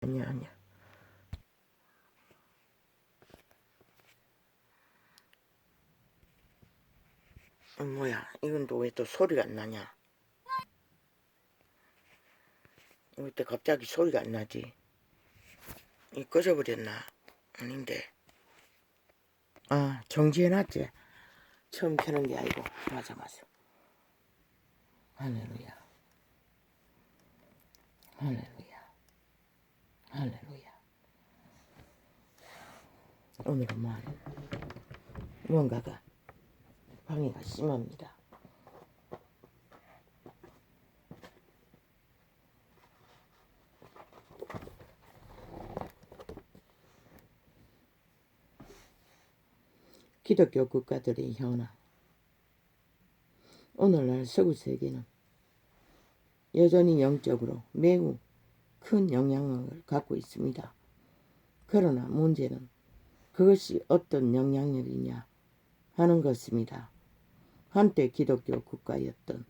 아니야, 아니야. 뭐야, 이건 또 왜 또 소리가 안 나냐? 왜 또 갑자기 소리가 안 나지? 이 꺼져버렸나? 아닌데. 아, 정지해놨지? 처음 켜는 게 아니고. 맞아, 맞아. 할렐루야. 할렐루야. 할렐루야. 오늘은 뭔가가 방해가 심합니다. 기독교 국가들의 현황. 오늘날 서구 세계는 여전히 영적으로 매우 큰 영향력을 갖고 있습니다. 그러나 문제는 그것이 어떤 영향력이냐 하는 것입니다. 한때 기독교 국가였던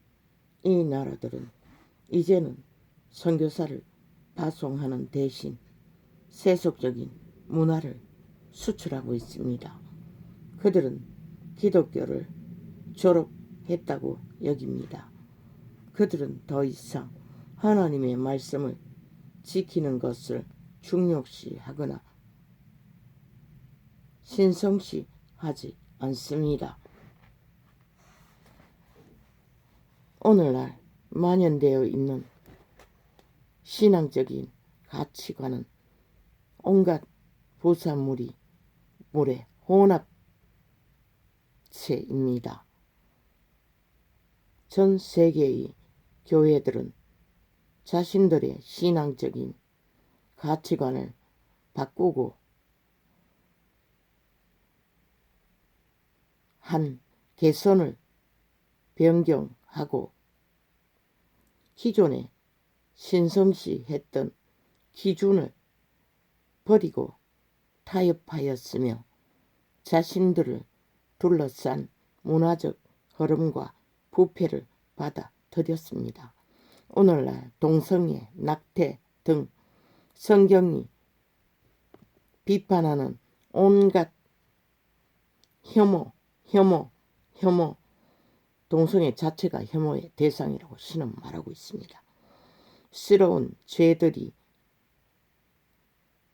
이 나라들은 이제는 선교사를 파송하는 대신 세속적인 문화를 수출하고 있습니다. 그들은 기독교를 졸업했다고 여깁니다. 그들은 더 이상 하나님의 말씀을 지키는 것을 중요시하거나 신성시하지 않습니다. 오늘날 만연되어 있는 신앙적인 가치관은 온갖 부산물의 혼합체입니다. 전 세계의 교회들은 자신들의 신앙적인 가치관을 바꾸고 한 개선을 변경하고 기존에 신성시했던 기준을 버리고 타협하였으며 자신들을 둘러싼 문화적 흐름과 부패를 받아들였습니다. 오늘날 동성애, 낙태 등 성경이 비판하는 온갖 혐오, 동성애 자체가 혐오의 대상이라고 신은 말하고 있습니다. 새로운 죄들이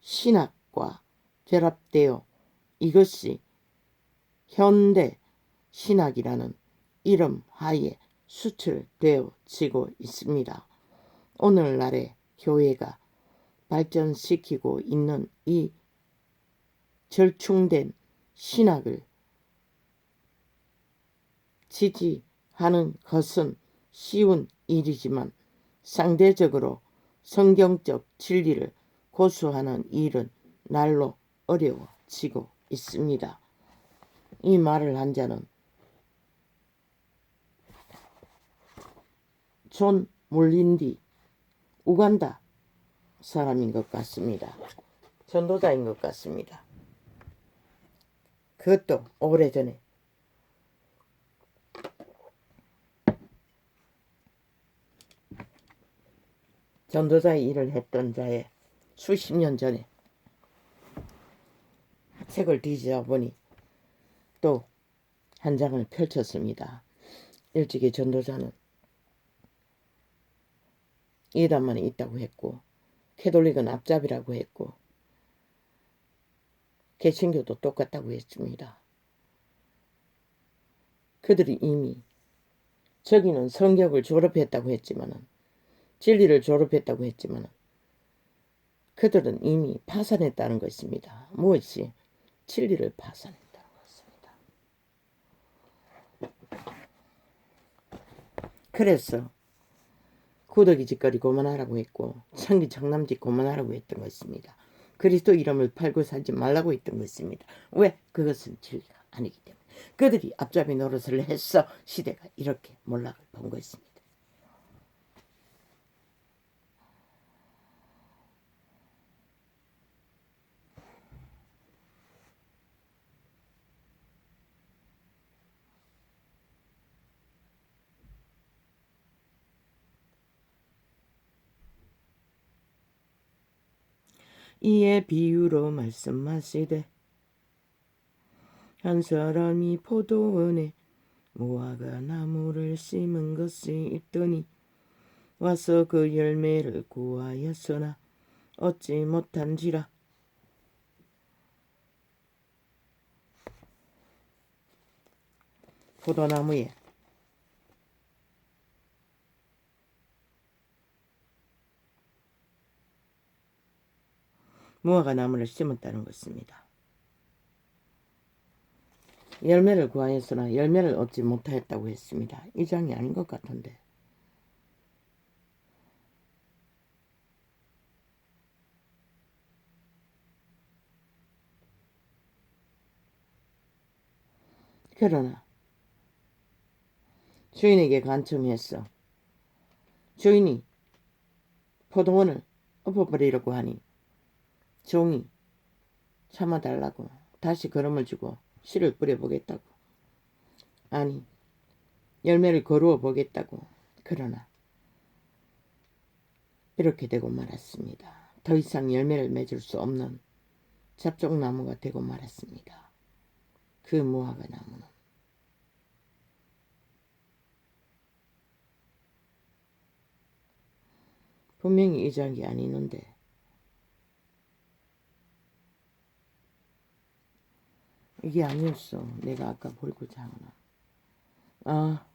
신학과 결합되어 이것이 현대 신학이라는 이름 하에 수출되어지고 있습니다. 오늘날의 교회가 발전시키고 있는 이 절충된 신학을 지지하는 것은 쉬운 일이지만 상대적으로 성경적 진리를 고수하는 일은 날로 어려워지고 있습니다. 이 말을 한 자는 존 몰린디 우간다 사람인 것 같습니다. 전도자인 것 같습니다. 그것도 오래전에 전도자의 일을 했던 자의 수십 년 전에 책을 뒤지다 보니 또 한 장을 펼쳤습니다. 일찍이 전도자는 이단만 있다고 했고 캐톨릭은 앞잡이라고 했고 개신교도 똑같다고 했습니다. 그들이 이미 저기는 성경을 졸업했다고 했지만은 진리를 졸업했다고 했지만은 그들은 이미 파산했다는 것입니다. 무엇이? 진리를 파산했다는 것입니다. 그래서 구더기 짓거리 그만하라고 했고 천기 청남짓 그만하라고 했던 것입니다. 그리스도 이름을 팔고 살지 말라고 했던 것입니다. 왜? 그것은 진리가 아니기 때문에. 그들이 앞잡이 노릇을 해서 시대가 이렇게 몰락을 본 것입니다. 이에 비유로 말씀하시되 한 사람이 포도원에 무화과 나무를 심은 것이 있더니 와서 그 열매를 구하였으나 얻지 못한지라. 포도나무에 무화과 나무를 심었다는 것입니다. 열매를 구하였으나 열매를 얻지 못하였다고 했습니다. 이 장이 아닌 것 같은데. 그러나 주인에게 간청했어. 주인이 포도원을 엎어버리려고 하니 종이 참아달라고 다시 걸음을 주고 씨를 뿌려보겠다고. 아니, 열매를 거루어 보겠다고. 그러나 이렇게 되고 말았습니다. 더 이상 열매를 맺을 수 없는 잡종나무가 되고 말았습니다. 그 무화과 나무는. 분명히 이 장이 아니는데 이게 아니었어. 내가 아까 보고자 하는. 아,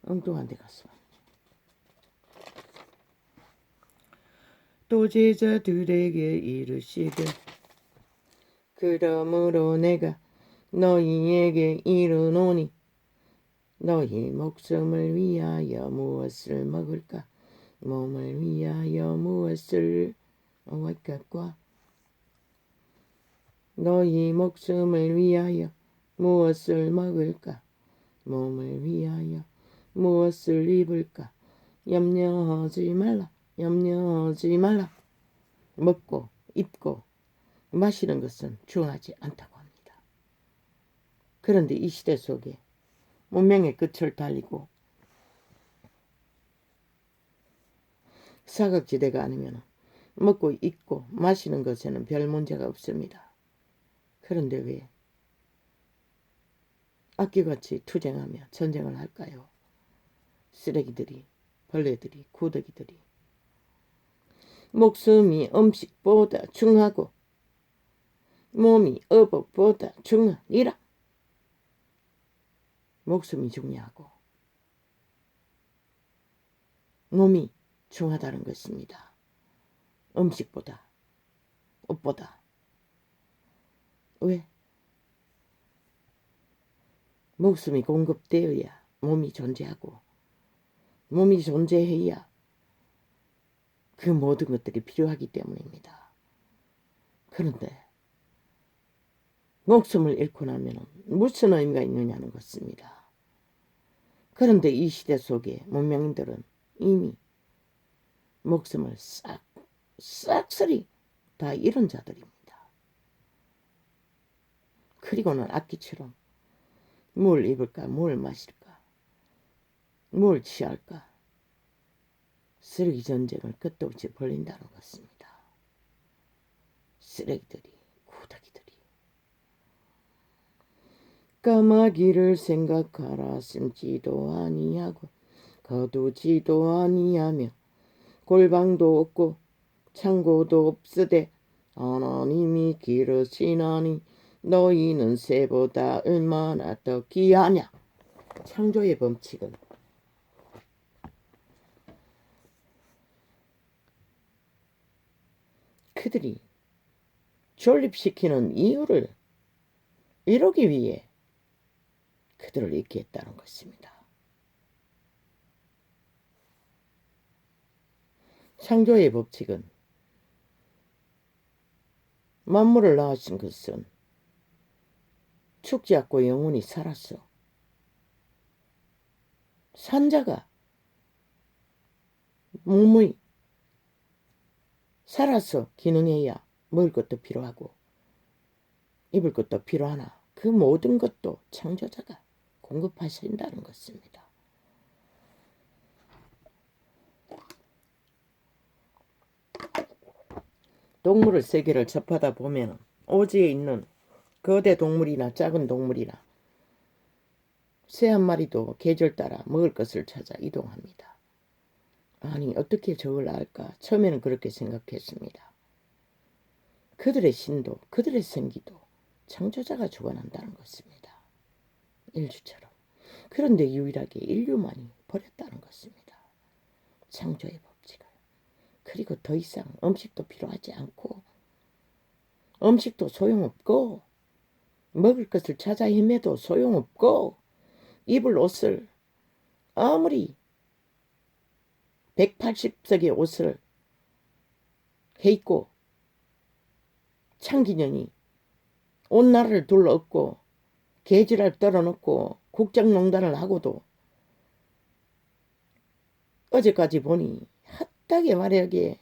엉뚱한 데 갔어. 또 제자들에게 이르시되 그러므로 내가 너희에게 이르노니 너희 목숨을 위하여 무엇을 먹을까? 몸을 위하여 무엇을 먹을까? 너희 목숨을 위하여 무엇을 먹을까? 몸을 위하여 무엇을 입을까? 염려하지 말라. 염려하지 말라. 먹고 입고 마시는 것은 중요하지 않다고 합니다. 그런데 이 시대 속에 문명의 끝을 달리고 사각지대가 아니면 먹고 입고 마시는 것에는 별 문제가 없습니다. 그런데 왜 악기같이 투쟁하며 전쟁을 할까요? 쓰레기들이, 벌레들이, 구더기들이. 목숨이 음식보다 중하고 몸이 어복보다 중하니라. 목숨이 중요하고 몸이 중하다는 것입니다. 음식보다, 옷보다. 왜? 목숨이 공급되어야 몸이 존재하고 몸이 존재해야 그 모든 것들이 필요하기 때문입니다. 그런데 목숨을 잃고 나면 무슨 의미가 있느냐는 것입니다. 그런데 이 시대 속에 문명인들은 이미 목숨을 싹쓸이 다 잃은 자들입니다. 그리고는 악기처럼 뭘 입을까, 뭘 마실까, 뭘 취할까 쓰레기 전쟁을 끝도 없이 벌린다는 것입니다. 쓰레기들이, 구더기들이. 까마귀를 생각하라. 심지도 아니하고 거두지도 아니하며 골방도 없고 창고도 없으되 하나님이 기르시나니 너희는 새보다 얼마나 더 귀하냐. 창조의 법칙은 그들이 존립시키는 이유를 이루기 위해 그들을 있게 했다는 것입니다. 창조의 법칙은 만물을 낳으신 것은 죽지 않고 영원히 살았어. 산자가 몸의 살아서 기능해야 먹을 것도 필요하고 입을 것도 필요하나 그 모든 것도 창조자가 공급하신다는 것입니다. 동물의 세계를 접하다 보면 오지에 있는 거대 동물이나 작은 동물이나 새 한 마리도 계절 따라 먹을 것을 찾아 이동합니다. 아니 어떻게 저걸 알까? 처음에는 그렇게 생각했습니다. 그들의 신도 그들의 생기도 창조자가 주관한다는 것입니다. 인류처럼. 그런데 유일하게 인류만이 버렸다는 것입니다. 창조의 법칙을. 그리고 더 이상 음식도 필요하지 않고 음식도 소용없고 먹을 것을 찾아 헤매도 소용없고 입을 옷을 아무리 180석의 옷을 해 입고 창기년이 온 나라를 둘러엎고 계지를 떨어놓고 국정농단을 하고도 어제까지 보니 핫하게 마려하게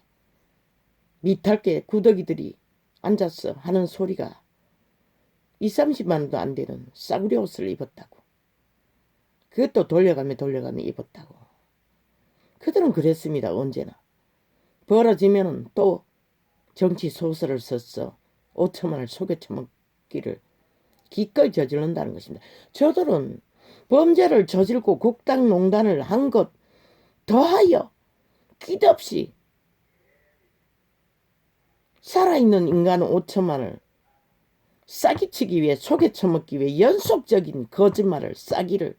미탈게 구더기들이 앉아서 하는 소리가 20-30만 원도 안 되는 싸구려 옷을 입었다고. 그것도 돌려가며 입었다고. 그들은 그랬습니다. 언제나. 벌어지면 또 정치 소설을 썼어. 5천만 원을 속여 처먹기를 기꺼이 저지른다는 것입니다. 저들은 범죄를 저질고 국당농단을 한 것 더하여 끼없이 살아있는 인간 5천만 원을 싸기치기 위해 속여 처먹기 위해 연속적인 거짓말을 싸기를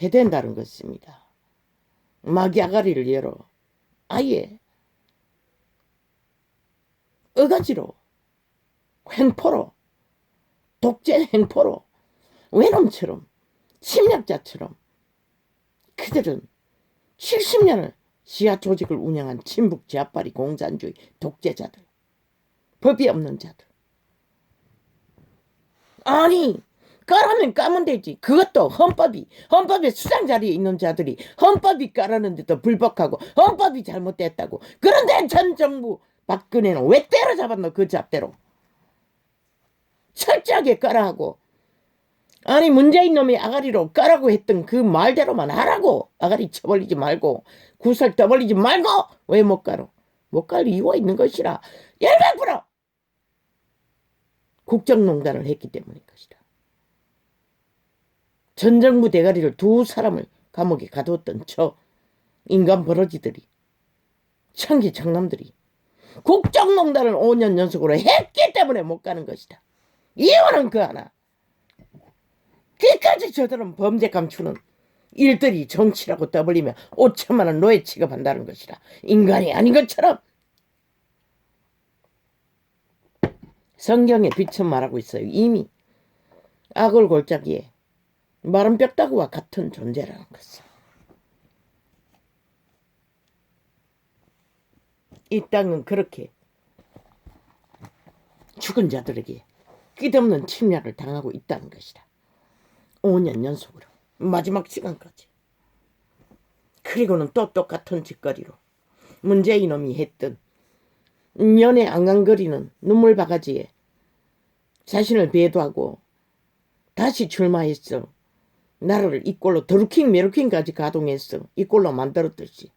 해댄다는 것입니다. 마귀아가리를 열어 아예 어가지로 횡포로 독재 횡포로 외놈처럼 침략자처럼 그들은 70년을 시야 조직을 운영한 친북 지하바리 공산주의 독재자들 법이 없는 자들 아니 까라면 까면 되지. 그것도 헌법의 수장 자리에 있는 자들이 헌법이 까라는데도 불복하고 헌법이 잘못됐다고. 그런데 전 정부 박근혜는 왜 때려잡았노? 그 잡대로 철저하게 까라하고 아니 문재인 놈이 아가리로 까라고 했던 그 말대로만 하라고. 아가리 쳐벌리지 말고 구설 떠벌리지 말고. 왜 못 가노? 못 갈 이유가 있는 것이라 100% 국정농단을 했기 때문인 것이다. 전 정부 대가리를 두 사람을 감옥에 가두었던 저 인간 버러지들이 창기 장남들이 국정농단을 5년 연속으로 했기 때문에 못 가는 것이다. 이유는 그 하나. 끝까지 저들은 범죄 감추는 일들이 정치라고 떠벌리며 5천만 원 노예 취급한다는 것이라. 인간이 아닌 것처럼. 성경에 비춰 말하고 있어요. 이미 악을 골짜기에 마른 뼈다구와 같은 존재라는 것을. 이 땅은 그렇게 죽은 자들에게 끝없는 침략을 당하고 있다는 것이다. 5년 연속으로 마지막 시간까지. 그리고는 또 똑같은 짓거리로 문재인 놈이 했던 년에 앙앙거리는 눈물 바가지에 자신을 배도하고 다시 출마했어. 나라를 이 꼴로 드루킹 메루킹까지 가동했어. 이 꼴로 만들었듯이.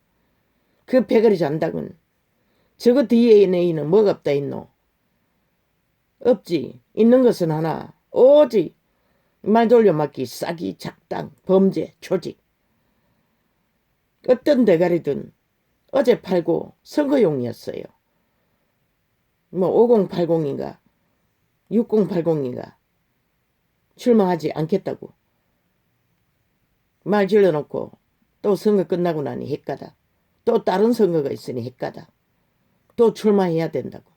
그 패거리 잔당은 저거 DNA는 뭐가 없다 있노? 없지. 있는 것은 하나. 오직 말 돌려막기, 싸기, 작당, 범죄, 조직. 어떤 대가리든 어제 팔고 선거용이었어요. 뭐 5080인가 6080인가 출마하지 않겠다고 말 질러놓고 또 선거 끝나고 나니 헷가다. 또 다른 선거가 있으니 헷가다. 또 출마해야 된다고.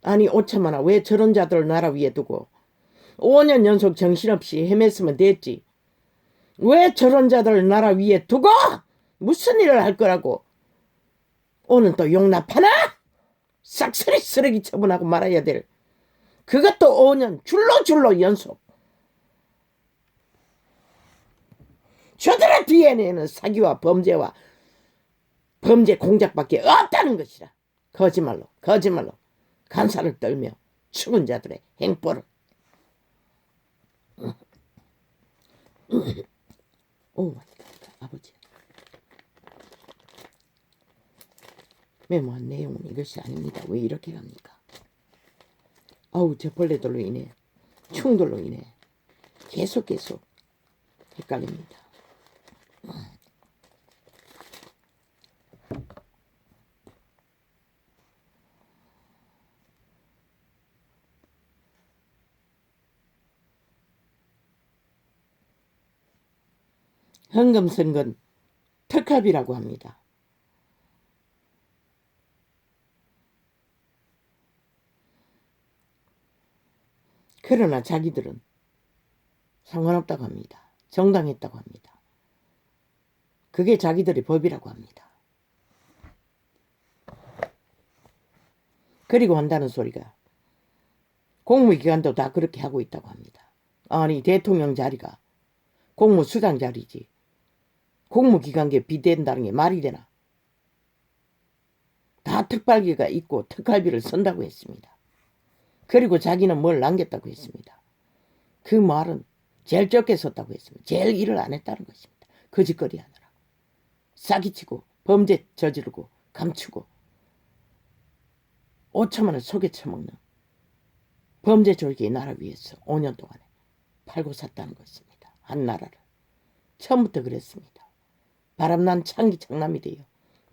아니 5천만 원 왜 저런 자들을 나라 위에 두고 5년 연속 정신없이 헤맸으면 됐지. 왜 저런 자들을 나라 위에 두고 무슨 일을 할 거라고 오늘 또 용납하나? 싹쓸이 쓰레기 처분하고 말아야 될 그것도 5년 줄로 연속. 저들의 DNA는 사기와 범죄와 범죄 공작밖에 없다는 것이라. 거짓말로 간사를 떨며 죽은 자들의 행보를. 오 마이 갓 아버지. 메모한 내용은 이것이 아닙니다. 왜 이렇게 갑니까? 아우, 저 벌레들로 인해, 충돌로 인해 계속 헷갈립니다. 헌금선건 특합이라고 합니다. 그러나 자기들은 상관없다고 합니다. 정당했다고 합니다. 그게 자기들의 법이라고 합니다. 그리고 한다는 소리가 공무기관도 다 그렇게 하고 있다고 합니다. 아니, 대통령 자리가 공무수장 자리지 공무기관에 비대한다는 게 말이 되나? 다 특발기가 있고 특활비를 쓴다고 했습니다. 그리고 자기는 뭘 남겼다고 했습니다. 그 말은 제일 적게 썼다고 했습니다. 제일 일을 안 했다는 것입니다. 거짓거리 하느라. 사기치고 범죄 저지르고 감추고 5천만 원 속에 처먹는 범죄 조직의 나라 위에서 5년 동안에 팔고 샀다는 것입니다. 한 나라를. 처음부터 그랬습니다. 바람난 창기 장남이 되어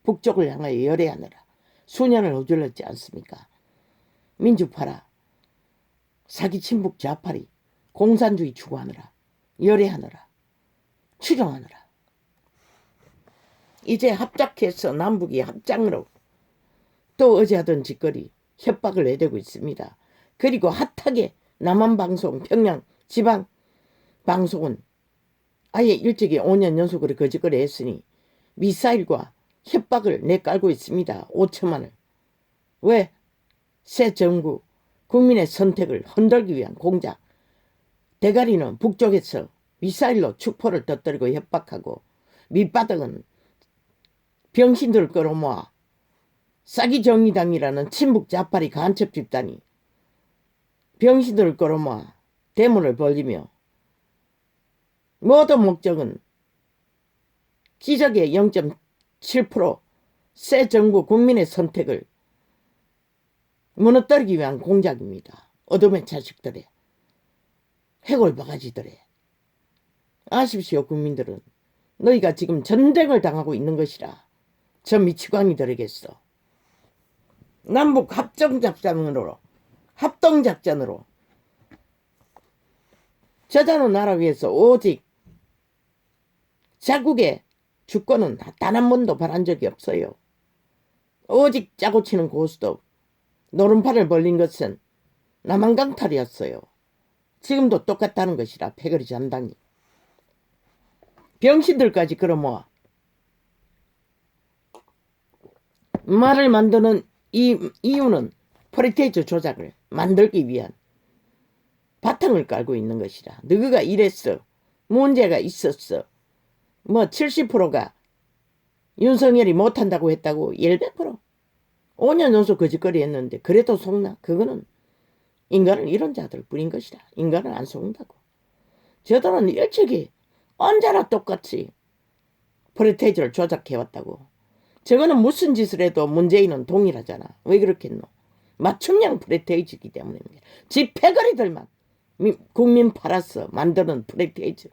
북쪽을 향하여 열애하느라 수년을 어질렀지 않습니까? 민주파라 사기 친북 좌파리 공산주의 추구하느라 열애하느라 추종하느라 이제 합작해서 남북이 합장으로 또 어제 하던 짓거리 협박을 내대고 있습니다. 그리고 핫하게 남한방송 평양 지방 방송은 아예 일찍이 5년 연속으로 거짓거리 했으니 미사일과 협박을 내깔고 있습니다. 5천만을. 왜? 새 정부 국민의 선택을 흔들기 위한 공작. 대가리는 북쪽에서 미사일로 축포를 터뜨리고 협박하고 밑바닥은 병신들을 끌어모아 싸기정의당이라는 친북 좌파리 간첩 집단이 병신들을 끌어모아 대문을 벌리며 모든 목적은 기적의 0.7%새 정부 국민의 선택을 무너뜨리기 위한 공작입니다. 어둠의 자식들의 해골 바가지들의. 아십시오 국민들은. 너희가 지금 전쟁을 당하고 있는 것이라 저 미치광이들에게서 남북 합동작전으로 저자는 나라 위해서 오직 자국의 주권은 단 한 번도 바란 적이 없어요. 오직 짜고 치는 고스톱 노름팔을 벌린 것은 남한강탈이었어요. 지금도 똑같다는 것이라 패거리 잔당이. 병신들까지 끌어모아 말을 만드는 이유는 프리테이저 조작을 만들기 위한 바탕을 깔고 있는 것이라. 너희가 이랬어. 문제가 있었어. 뭐 70%가 윤석열이 못한다고 했다고 100%. 5년 연속 거짓거리 했는데 그래도 속나? 그거는 인간을 이런 자들 뿐인 것이라. 인간을 안 속는다고. 저들은 일찍이 언제나 똑같이 프리테이저를 조작해왔다고. 저거는 무슨 짓을 해도 문재인은 동일하잖아. 왜 그렇겠노? 맞춤형 프리테이저이기 때문입니다. 지 패거리들만 국민 팔아서 만드는 프리테이저.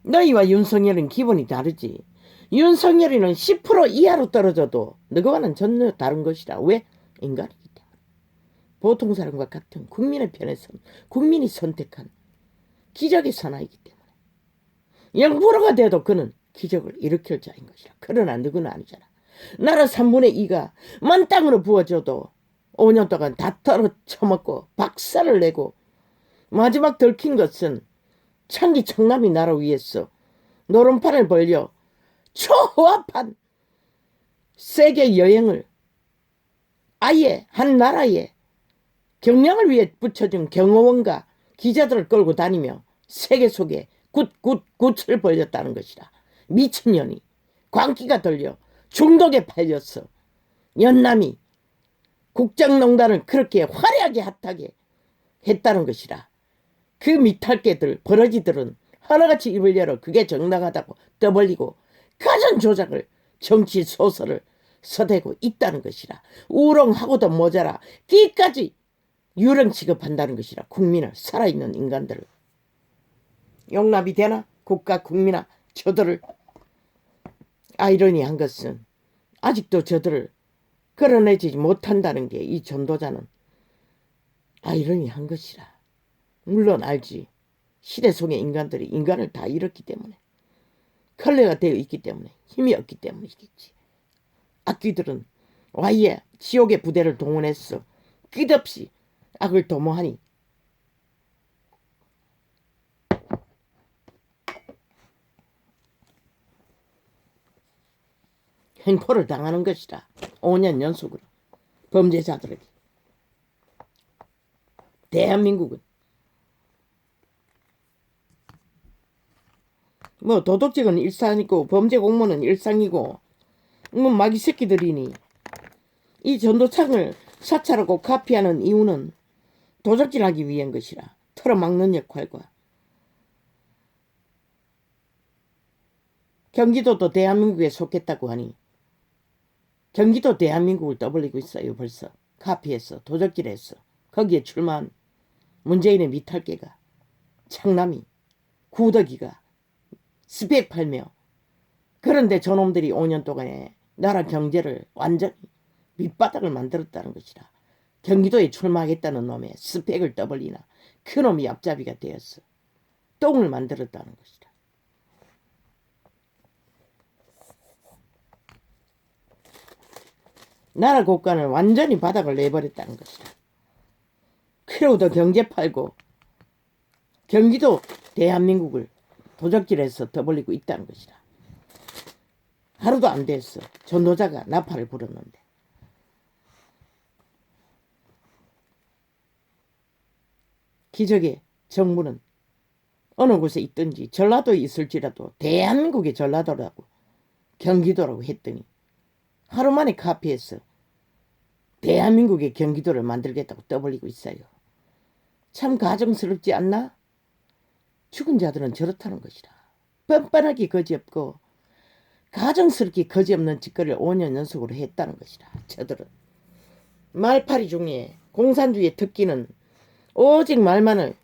너희와 윤석열은 기분이 다르지. 윤석열이는 10% 이하로 떨어져도 너희와는 전혀 다른 것이라. 왜? 인간이기 때문에. 보통 사람과 같은 국민의 편에서 국민이 선택한 기적의 사나이기 때문에. 0%가 돼도 그는 기적을 일으킬 자인 것이라. 그러나 너희는 아니잖아. 나라 3분의 2가 만 땅으로 부어져도 5년 동안 다 떨어쳐먹고 박살을 내고 마지막 들킨 것은 창기 청남이 나라 위에서 노름판을 벌려 초호합한 세계 여행을 아예 한 나라의 경영을 위해 붙여준 경호원과 기자들을 끌고 다니며 세계 속에 굿을 벌렸다는 것이라. 미친년이 광기가 들려 중독에 팔렸어. 연남이 국정농단을 그렇게 화려하게 핫하게 했다는 것이라. 그 미탈개들 버러지들은 하나같이 입을 열어 그게 정당하다고 떠벌리고 가전 조작을 정치 소설을 서대고 있다는 것이라. 우롱하고도 모자라 끼까지 유령 취급한다는 것이라. 국민을, 살아있는 인간들을. 용납이 되나? 국가 국민아, 저들을. 아이러니한 것은 아직도 저들을 끌어내지 못한다는 게 이 전도자는 아이러니한 것이라. 물론 알지. 시대 속의 인간들이 인간을 다 잃었기 때문에, 컬레가 되어 있기 때문에, 힘이 없기 때문이겠지. 악귀들은 와이에 지옥의 부대를 동원했어. 끝없이 악을 도모하니 횡포를 당하는 것이라. 5년 연속으로 범죄자들에게. 대한민국은 뭐 도덕적은 일상이고 범죄 공모는 일상이고 뭐 마귀 새끼들이니 이 전도창을 사찰하고 카피하는 이유는 도적질하기 위한 것이라. 틀어막는 역할과 경기도도 대한민국에 속했다고 하니 경기도 대한민국을 떠벌리고 있어요. 벌써 카피했어. 도적질했어. 거기에 출마한 문재인의 미탈계가 창남이 구더기가 스펙 팔며 그런데 저놈들이 5년 동안에 나라 경제를 완전히 밑바닥을 만들었다는 것이라. 경기도에 출마하겠다는 놈의 스펙을 떠벌리나 그놈이 앞잡이가 되었어. 똥을 만들었다는 것이라. 나라 국간을 완전히 바닥을 내버렸다는 것이라. 그러고도 경제 팔고 경기도 대한민국을 도적질해서 떠벌리고 있다는 것이라. 하루도 안 됐어. 전도자가 나팔을 불었는데. 기적의 정부는 어느 곳에 있든지 전라도에 있을지라도 대한민국의 전라도라고 경기도라고 했더니 하루 만에 카피해서 대한민국의 경기도를 만들겠다고 떠벌리고 있어요. 참 가정스럽지 않나? 죽은 자들은 저렇다는 것이라. 뻔뻔하게 거지없고 가정스럽게 거지없는 짓거리를 5년 연속으로 했다는 것이라. 저들은 말파리 중에 공산주의의 특기는 오직 말만을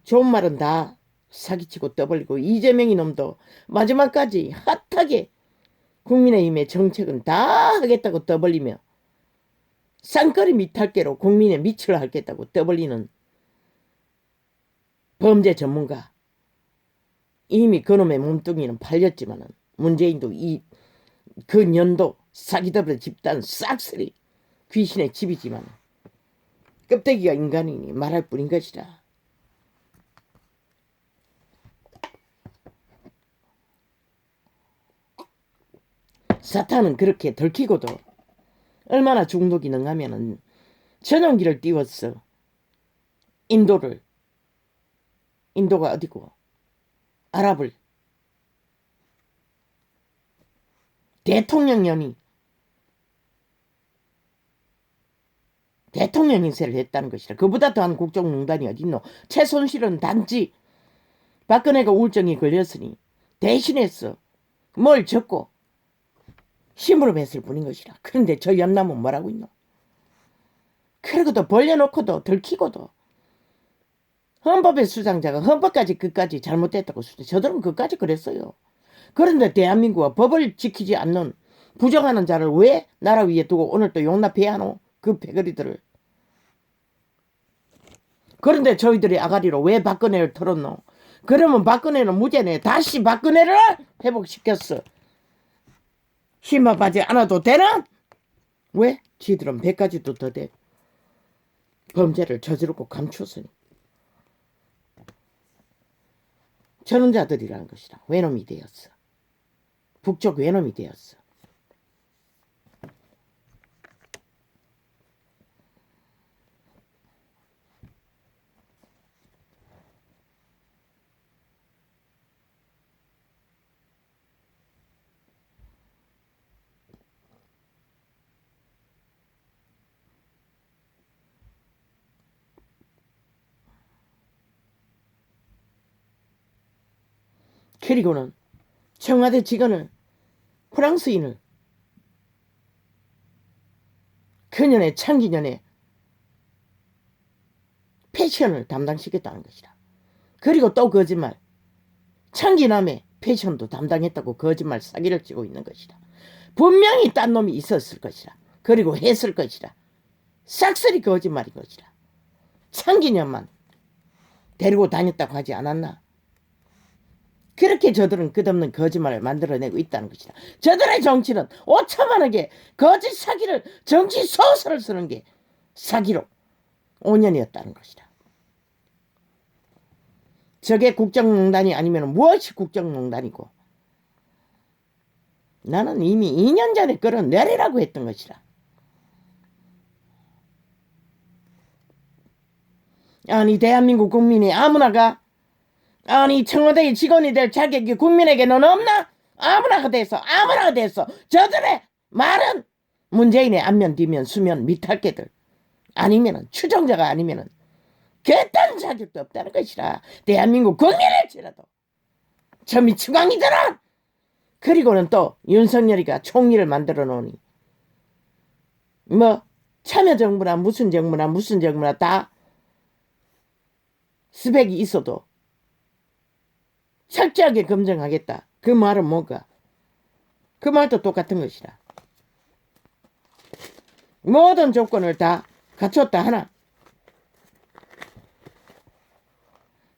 좋은 말은 다 사기치고 떠벌리고 이재명이 놈도 마지막까지 핫하게 국민의힘의 정책은 다 하겠다고 떠벌리며 쌍거리 밑할게로 국민의 밑을 하겠다고 떠벌리는 범죄 전문가. 이미 그놈의 몸뚱이는 팔렸지만은 문재인도 그 년도 사기더블 집단 싹쓸이 귀신의 집이지만 껍데기가 인간이니 말할 뿐인 것이라. 사탄은 그렇게 들키고도 얼마나 중독이 능하면은 전용기를 띄웠어. 인도가 어디고 아랍을 대통령 인세를 했다는 것이라. 그보다 더한 국정농단이 어딨노. 최순실은 단지 박근혜가 우울증이 걸렸으니 대신했어. 뭘 적고 힘으로 뱉을 뿐인 것이라. 그런데 저 연남은 뭐라고 있노. 그러고도 벌려놓고도 들키고도 헌법의 수장자가 헌법까지 끝까지 잘못됐다고 저들은 끝까지 그랬어요. 그런데 대한민국은 법을 지키지 않는 부정하는 자를 왜 나라 위에 두고 오늘 또 용납해야 하노? 그 패거리들을. 그런데 저희들이 아가리로 왜 박근혜를 털었노? 그러면 박근혜는 무죄네. 다시 박근혜를 회복시켰어. 힘합하지 않아도 되나? 왜? 지들은 100가지도 더 돼. 범죄를 저지르고 감추었으니. 저런 자들이라는 것이라. 외놈이 되었어. 북쪽 외놈이 되었어. 그리고는 청와대 직원을 프랑스인을 그년의 창기년의 패션을 담당시켰다는 것이다. 그리고 또 거짓말. 창기남의 패션도 담당했다고 거짓말 사기를 치고 있는 것이다. 분명히 딴 놈이 있었을 것이다. 그리고 했을 것이다. 싹쓸이 거짓말인 것이다. 창기년만 데리고 다녔다고 하지 않았나? 그렇게 저들은 끝없는 거짓말을 만들어내고 있다는 것이다. 저들의 정치는 오천만하게 거짓 사기를 정치 소설을 쓰는 게 사기로 5년이었다는 것이다. 저게 국정농단이 아니면 무엇이 국정농단이고 나는 이미 2년 전에 끌어내리라고 했던 것이다. 아니 대한민국 국민이 아무나가 아니 청와대의 직원이 될 자격이 국민에게는 없나? 아무나가 됐어. 저들의 말은 문재인의 안면 뒷면 수면 밑할개들 아니면은 추종자가 아니면은 그딴 자격도 없다는 것이라. 대한민국 국민일지라도 저 미치광이들은. 그리고는 또 윤석열이가 총리를 만들어 놓으니 뭐 참여정부나 무슨 정부나 다 스펙이 있어도 철저하게 검증하겠다. 그 말은 뭔가? 그 말도 똑같은 것이다. 모든 조건을 다 갖췄다 하나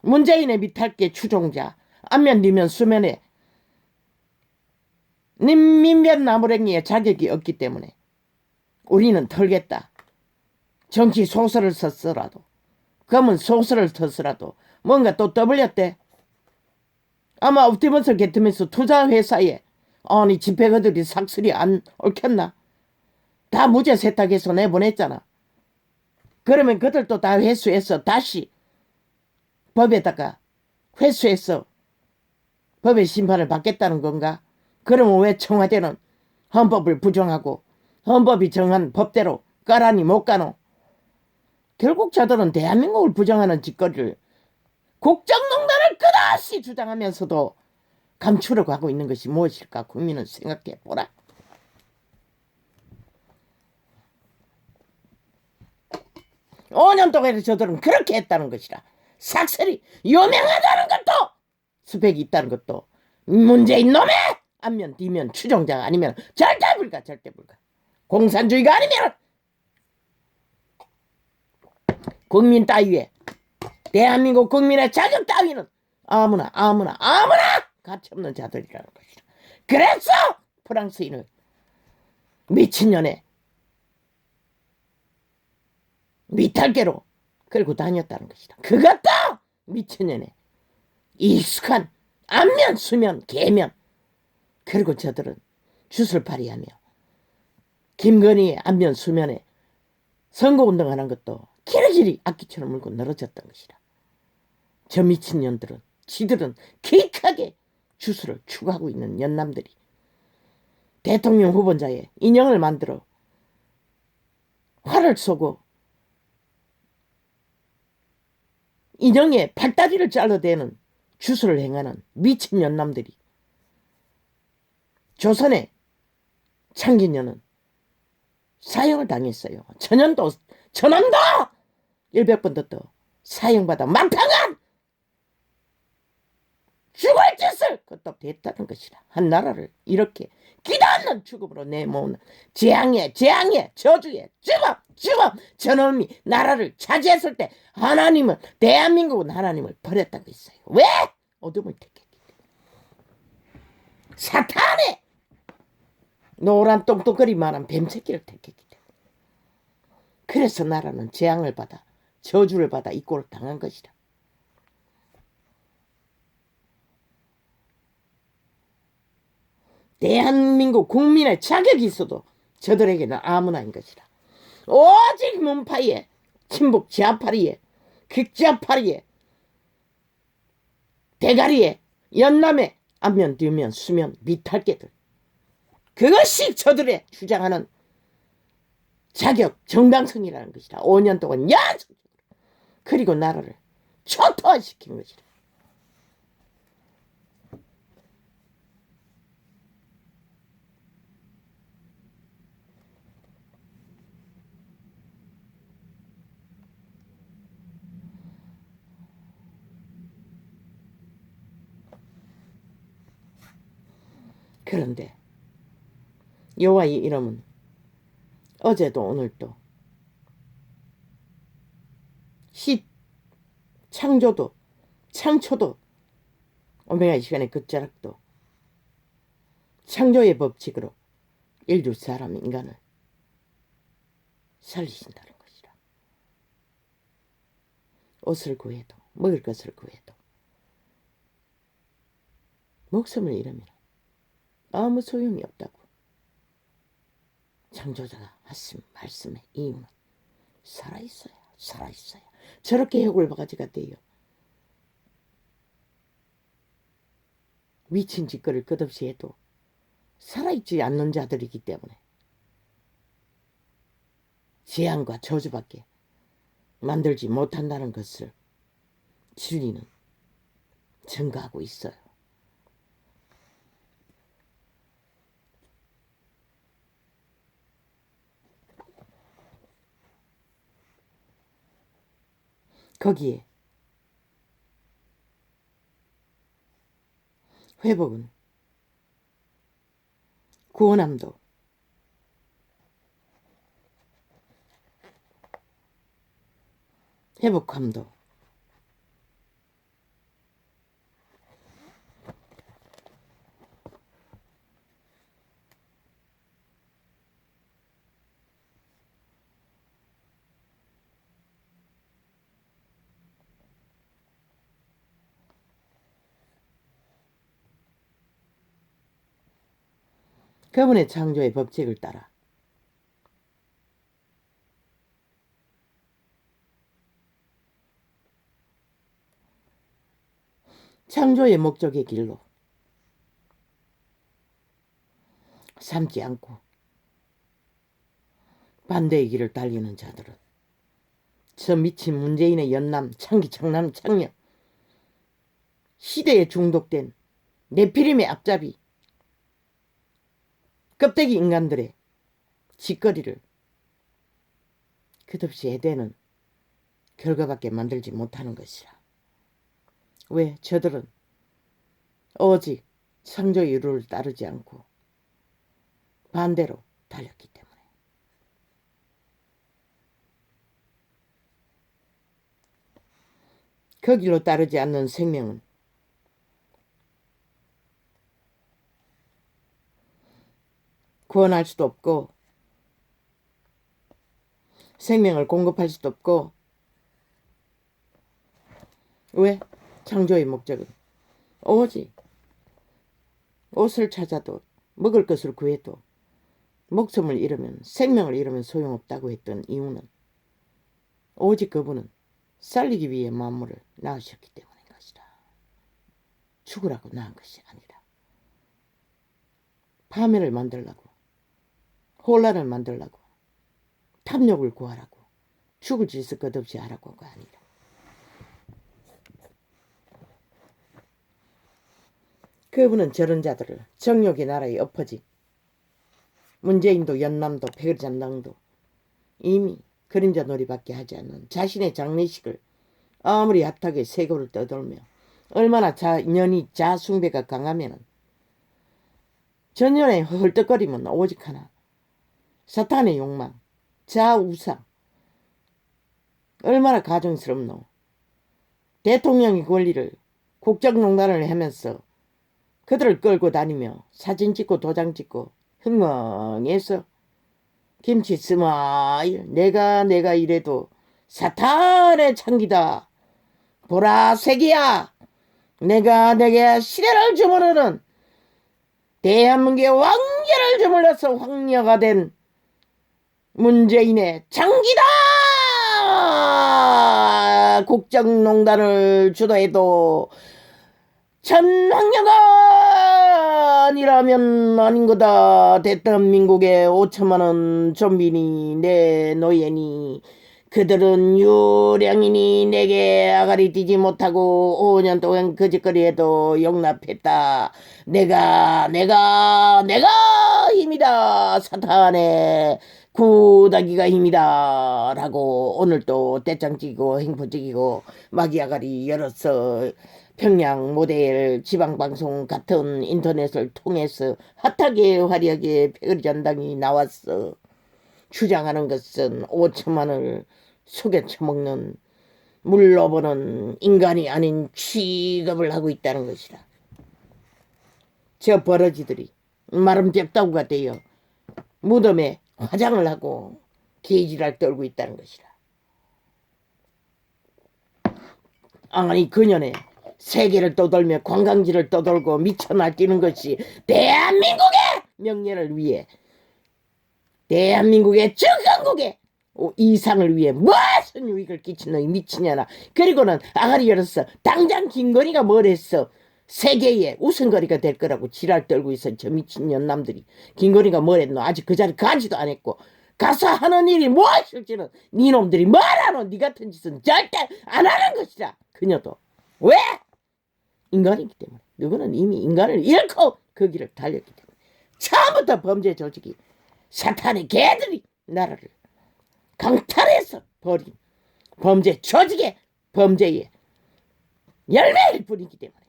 문재인의 밑할게 추종자 안면 뒤면 수면에 민변 나무랭이의 자격이 없기 때문에 우리는 털겠다. 정치 소설을 썼더라도 검은 소설을 썼더라도 뭔가 또 떠벌렸대. 아마 옵티머스 게트면서 투자회사에 아니 집회가들이 삭슬이 안 얽혔나? 다 무죄 세탁해서 내보냈잖아. 그러면 그들도 다 회수해서 다시 법에다가 회수해서 법의 심판을 받겠다는 건가? 그러면 왜 청와대는 헌법을 부정하고 헌법이 정한 법대로 까라니 못 가노? 결국 저들은 대한민국을 부정하는 짓거리를 국정농단을 끝없이 주장하면서도 감추려고 하고 있는 것이 무엇일까? 국민은 생각해 보라. (5년) 동안 저들은 그렇게 했다는 것이라. 삭슬이 유명하다는 것도 스펙이 있다는 것도 문재인 놈의 안면 뒤면 추종자가 아니면 절대 불가. 공산주의가 아니면 국민 따위에 대한민국 국민의 자격 따위는 아무나 가치없는 자들이라는 것이다. 그래서 프랑스인을 미친년에 밑할개로 끌고 다녔다는 것이다. 그것도 미친년에 익숙한 안면 수면 개면. 그리고 저들은 주술팔이하며 김건희의 안면 수면에 선거운동하는 것도 기러기리 악기처럼 물고 늘어졌던 것이다. 저 미친년들은 지들은 기익하게 주술을 추구하고 있는 연남들이 대통령 후보자의 인형을 만들어 활을 쏘고 인형의 팔다리를 잘라대는 주술을 행하는 미친 연남들이 조선의 창기년은 사형을 당했어요. 천연도 100번 더 사형받아 막강한 죽을 짓을 그것도 됐다는 것이라. 한 나라를 이렇게 기다는 죽음으로 내모으는 재앙의 저주의 주범 저놈이 나라를 차지했을 때 하나님은 대한민국은 하나님을 버렸다고 했어요. 왜? 어둠을 택했기 때문에. 사탄의 노란 똥똥거리만한 뱀새끼를 택했기 때문에. 그래서 나라는 재앙을 받아 저주를 받아 이 꼴을 당한 것이다. 대한민국 국민의 자격이 있어도 저들에게는 아무나인 것이다. 오직 문파의 친북 지하파리에 극지하파리에 대가리에 연남에 안면 뒤면 수면 밑할개들 그것이 저들의 주장하는 자격 정당성이라는 것이다. 5년 동안 연속적으로 그리고 나라를 초토화시킨 것이다. 그런데 여호와의 이름은 어제도 오늘도 창조도 창초도 오메가 이 시간의 끝자락도 창조의 법칙으로 인류 사람 인간을 살리신다는 것이라. 옷을 구해도 먹을 것을 구해도 목숨을 잃으면 아무 소용이 없다고 창조자가 하신 말씀의 이유는 살아있어야 저렇게 해골바가지가 돼요. 미친 짓거리를 끝없이 해도 살아있지 않는 자들이기 때문에 재앙과 저주밖에 만들지 못한다는 것을 진리는 증거하고 있어요. 거기에 회복은 구원함도 회복함도 그분의 창조의 법칙을 따라 창조의 목적의 길로 삼지 않고 반대의 길을 달리는 자들은 저 미친 문재인의 연남 창기 창남 창녀 시대에 중독된 네피림의 앞잡이 껍데기 인간들의 짓거리를 끝없이 해대는 결과밖에 만들지 못하는 것이라. 왜? 저들은 오직 창조의 이루를 따르지 않고 반대로 달렸기 때문에. 그 길로 따르지 않는 생명은 구원할 수도 없고 생명을 공급할 수도 없고. 왜? 창조의 목적은 오직 옷을 찾아도 먹을 것을 구해도 목숨을 잃으면 생명을 잃으면 소용없다고 했던 이유는 오직 그분은 살리기 위해 만물을 낳으셨기 때문인 것이다. 죽으라고 낳은 것이 아니라 파멸을 만들라고 혼란을 만들라고 탐욕을 구하라고 죽을 짓을 끝없이 하라고가 아니라 그분은 저런 자들을 정욕의 나라에 엎어진 문재인도 연남도 백을잔당도 이미 그림자 놀이밖에 하지 않는 자신의 장례식을 아무리 핫하게 세고를 떠돌며 얼마나 년이 자숭배가 강하면은 전년에 헐떡거리면 오직 하나 사탄의 욕망 자우상 얼마나 가증스럽노. 대통령의 권리를 국정농단을 하면서 그들을 끌고 다니며 사진 찍고 도장 찍고 흥멍해서 김치 스마일 내가 이래도 사탄의 창기다 보라색이야 내게 시대를 주무르는 대한민국의 왕자를 주물러서 황녀가 된 문재인의 창기다. 국정농단을 주도해도 천황녀가 아니라면 아닌 거다. 대한민국의 5천만원 좀비니 내 노예니 그들은 유량이니 내게 아가리 뛰지 못하고 5년 동안 거짓거리해도 용납했다. 내가 힘이다. 사탄의 구다기가 힘이다. 라고 오늘 또 떼짱 찍고 행포 찍이고 마귀아가리 열어서 평양 모델 지방방송 같은 인터넷을 통해서 핫하게 화려하게 백의전당이 나왔어. 주장하는 것은 5천만 원을 속에 처먹는 물러보는 인간이 아닌 취급을 하고 있다는 것이다. 저 버러지들이 마름잡다구가 되어 무덤에 화장을 하고 개지랄 떨고 있다는 것이다. 아니 그년에 세계를 떠돌며 관광지를 떠돌고 미쳐 날뛰는 것이 대한민국의 명예를 위해, 대한민국의 정강국의 이상을 위해 무슨 유익을 끼치는 이 미치냐나. 그리고는 아가리 열었어. 당장 김건희가 뭘 했어. 세계의 우선거리가 될 거라고 지랄 떨고 있어. 저 미친 년남들이. 김건희가 뭘 했노. 아직 그 자리 가지도 안 했고 가서 하는 일이 무엇일지는 니놈들이 뭐라노. 니 같은 짓은 절대 안 하는 것이다. 그녀도. 왜? 인간이기 때문에. 누구는 이미 인간을 잃고 그 길을 달렸기 때문에. 처음부터 범죄 조직이 사탄의 개들이 나라를 강탈해서 버린 범죄 조직의 범죄의 열매일 뿐이기 때문에.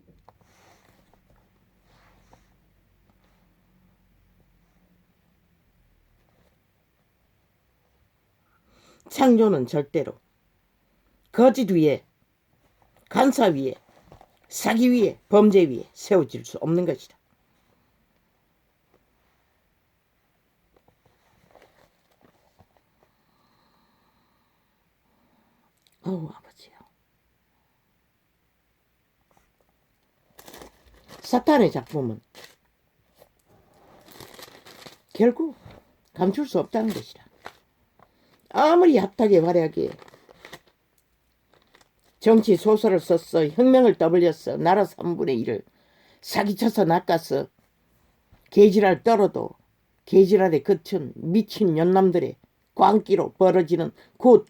창조는 절대로 거짓 위에, 간사 위에, 사기 위에, 범죄 위에 세워질 수 없는 것이다. 어우 아버지요. 사탄의 작품은 결국 감출 수 없다는 것이다. 아무리 핫하게 화려하게 정치 소설을 썼어, 혁명을 떠벌렸어, 나라 3분의 1을 사기쳐서 낚아서 개지랄 떨어도 개지랄에 그친 미친 연남들의 광기로 벌어지는 굿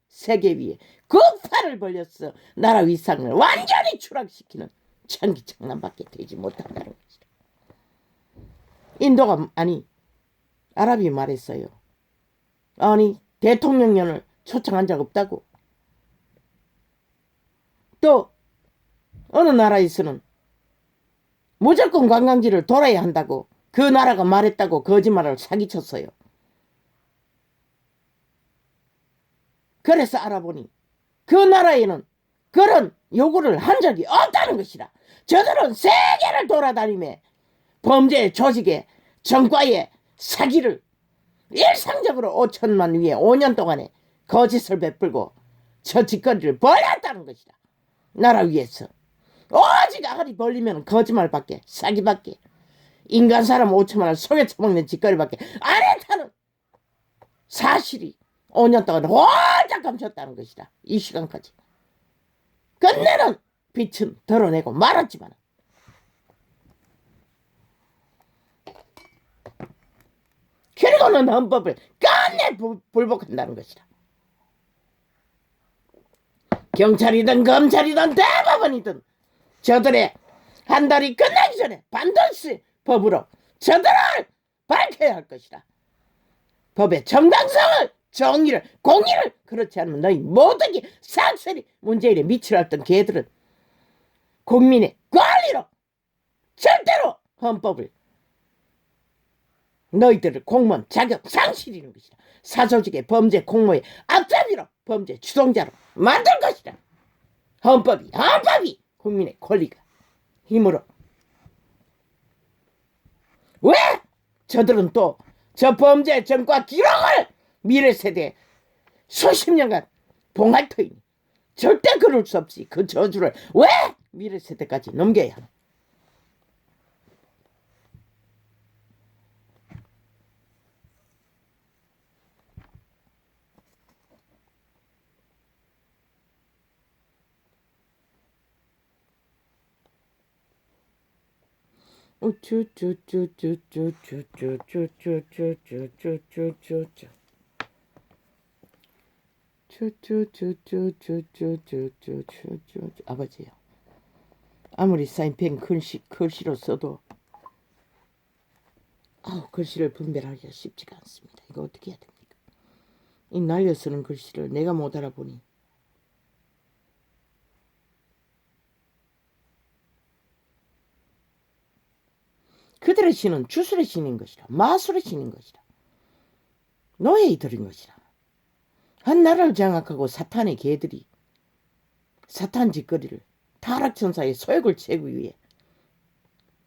세계 위에 그 팔을 벌렸어. 나라 위상을 완전히 추락시키는 천기장난밖에 되지 못한다는 것이다. 인도가 아니 아랍이 말했어요. 아니 대통령년을 초청한 적 없다고. 또 어느 나라에서는 무조건 관광지를 돌아야 한다고 그 나라가 말했다고 거짓말을 사기쳤어요. 그래서 알아보니 그 나라에는 그런 요구를 한 적이 없다는 것이다. 저들은 세계를 돌아다니며 범죄 조직의 정과의 사기를 일상적으로 5천만 위에 5년 동안에 거짓을 베풀고 저 짓거리를 벌였다는 것이다. 나라 위에서 오직 아가리 벌리면 거짓말밖에, 사기밖에, 인간 사람 5천만 원 속에 처먹는 짓거리밖에 안 했다는 사실이 5년 동안 홀짝 감췄다는 것이다. 이 시간까지. 끝내는 빛은 드러내고 말았지만 그리고는 헌법을 끝내 불복한다는 것이다. 경찰이든 검찰이든 대법원이든 저들의 한 달이 끝나기 전에 반드시 법으로 저들을 밝혀야 할 것이다. 법의 정당성을, 정의를, 공의를. 그렇지 않으면 너희 모두기 상설이 문재인에 미치려던 개들은 국민의 권리로 절대로 헌법을, 너희들을 공무원 자격 상실이는 것이다. 사조직의 범죄 공모의 앞잡이로 범죄 주동자로 만들 것이다. 헌법이 국민의 권리가 힘으로. 왜? 저들은 또 저 범죄 전과 기록을 미래 세대에 수십 년간 봉할 터이니 절대 그럴 수 없이 그 저주를 왜 미래 세대까지 넘겨야 하나. 아버지요. 아무리 사인펜 글씨로 써도 글씨를 분별하기가 쉽지가 않습니다. 이거 어떻게 해야 됩니까? 이 날려 쓰는 글씨를 내가 못 알아보니 그들의 신은 주술의 신인 것이라. 마술의 신인 것이라. 노예에 들인 것이라. 한 나라를 장악하고 사탄의 개들이 사탄 짓거리를 타락천사의 소욕을 채우기 위해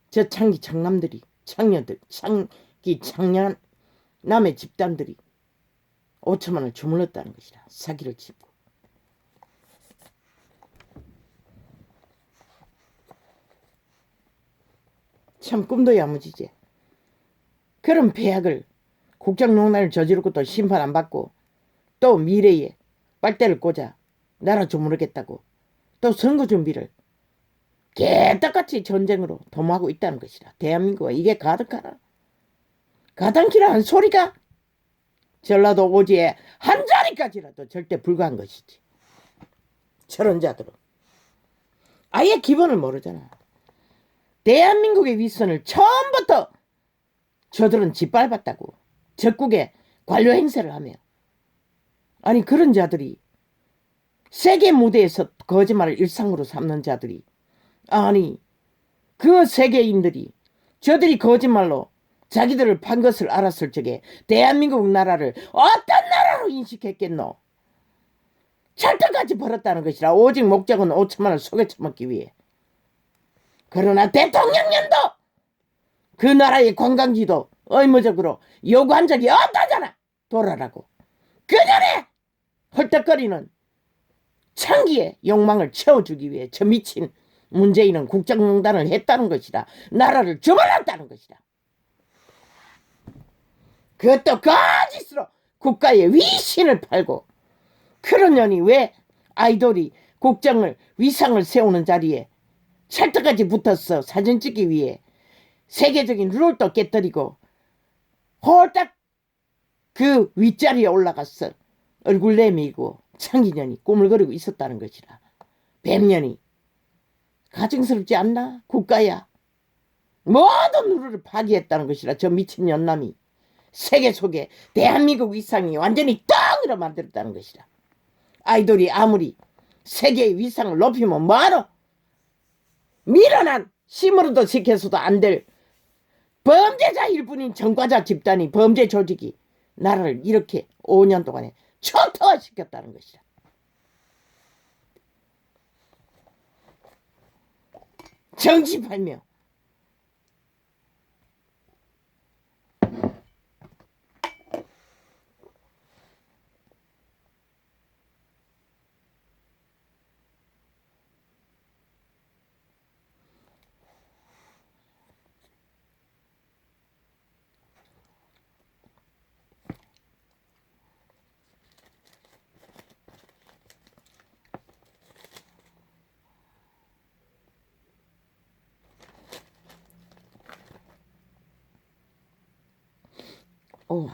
저 창기 창남들이 창녀들 창기 창녀남의 집단들이 5천만을 주물렀다는 것이라. 사기를 치고 참 꿈도 야무지지. 그런 배약을 국정농단을 저지르고 또 심판 안 받고 또 미래에 빨대를 꽂아 나라 주무르겠다고 또 선거 준비를 개떡같이 전쟁으로 도모하고 있다는 것이라. 대한민국은 이게 가득하나? 가당키라 한 소리가 전라도 오지에 한 자리까지라도 절대 불가한 것이지. 저런 자들은 아예 기본을 모르잖아. 대한민국의 위선을 처음부터 저들은 짓밟았다고. 적국의 관료 행세를 하며. 아니 그런 자들이 세계 무대에서 거짓말을 일상으로 삼는 자들이 아니 그 세계인들이 저들이 거짓말로 자기들을 판 것을 알았을 적에 대한민국 나라를 어떤 나라로 인식했겠노? 철떡까지 벌었다는 것이라. 오직 목적은 5천만을 속여 처먹기 위해. 그러나 대통령년도 그 나라의 관광지도 의무적으로 요구한 적이 없다잖아. 돌아라고. 그 전에 헐떡거리는 창기의 욕망을 채워주기 위해 저 미친 문재인은 국정농단을 했다는 것이다. 나라를 주물렀다는 것이다. 그것도 거짓으로 국가의 위신을 팔고. 그러려니 왜 아이돌이 국정을 위상을 세우는 자리에 찰떡같이 붙었어. 사진 찍기 위해 세계적인 룰도 깨뜨리고 홀딱 그 윗자리에 올라갔어. 얼굴 내밀고 창기년이 꾸물거리고 있었다는 것이라. 뱀년이 가증스럽지 않나? 국가야. 모든 룰을 파기했다는 것이라. 저 미친 연남이 세계 속에 대한민국 위상이 완전히 덩으로 만들었다는 것이라. 아이돌이 아무리 세계의 위상을 높이면 뭐하노? 미련한 심으로도 시켜서도 안 될 범죄자일 뿐인 전과자 집단이 범죄 조직이 나라를 이렇게 5년 동안에 초토화시켰다는 것이라. 정치팔명.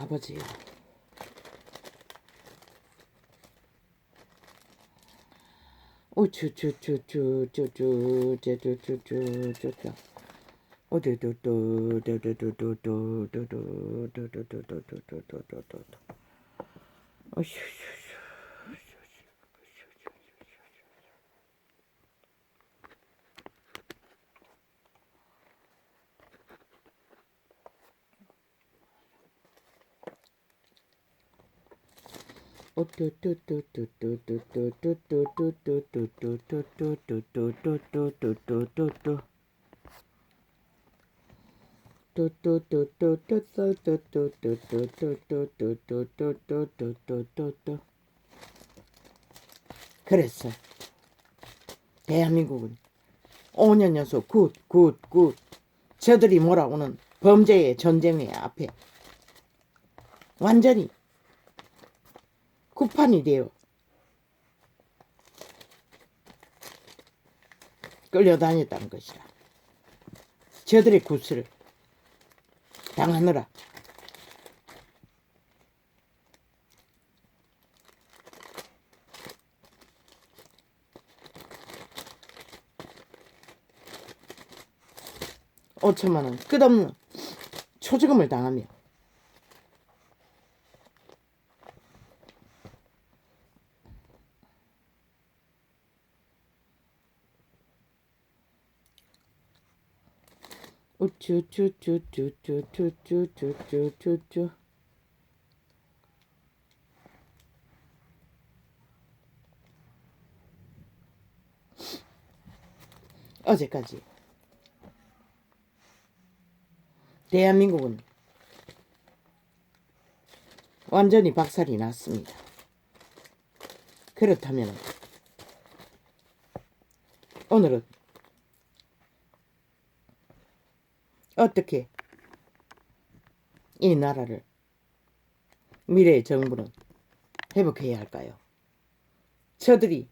아버지. 그랬어. 대한민국은 5년 연속 굿 저들이 몰아오는 범죄의 전쟁의 앞에 완전히 구판이 되어 끌려다녔다는 것이라. 저들의 굿을 당하느라. (5천만원) 끝없는 초지금을 당하며 우쭈쭈쭈쭈쭈쭈쭈쭈쭈쭈. 어제까지 대한민국은 완전히 박살이 났습니다. 그렇다면 오늘은 어떻게 이 나라를 미래의 정부는 회복해야 할까요? 저들이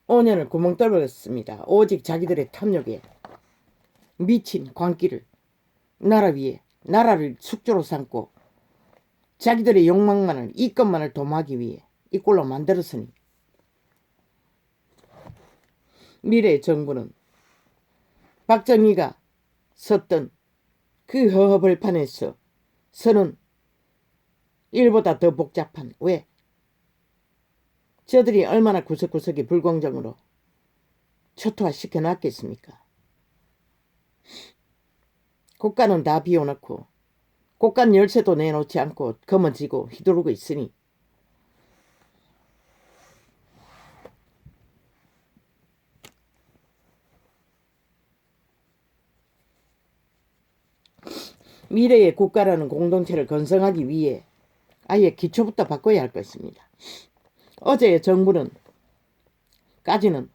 5년을 구멍 뚫었습니다. 오직 자기들의 탐욕에 미친 광기를 나라 위에 나라를 숙주로 삼고 자기들의 욕망만을 이것만을 도모하기 위해 이 꼴로 만들었으니 미래의 정부는 박정희가 섰던 그 허허벌판에서 서는 일보다 더 복잡한 왜 저들이 얼마나 구석구석이 불공정으로 초토화시켜 놨겠습니까? 국가는 다 비워놓고 꽃간 열쇠도 내놓지 않고 거머쥐고 휘두르고 있으니 미래의 국가라는 공동체를 건설하기 위해 아예 기초부터 바꿔야 할 것입니다. 어제의 정부는 까지는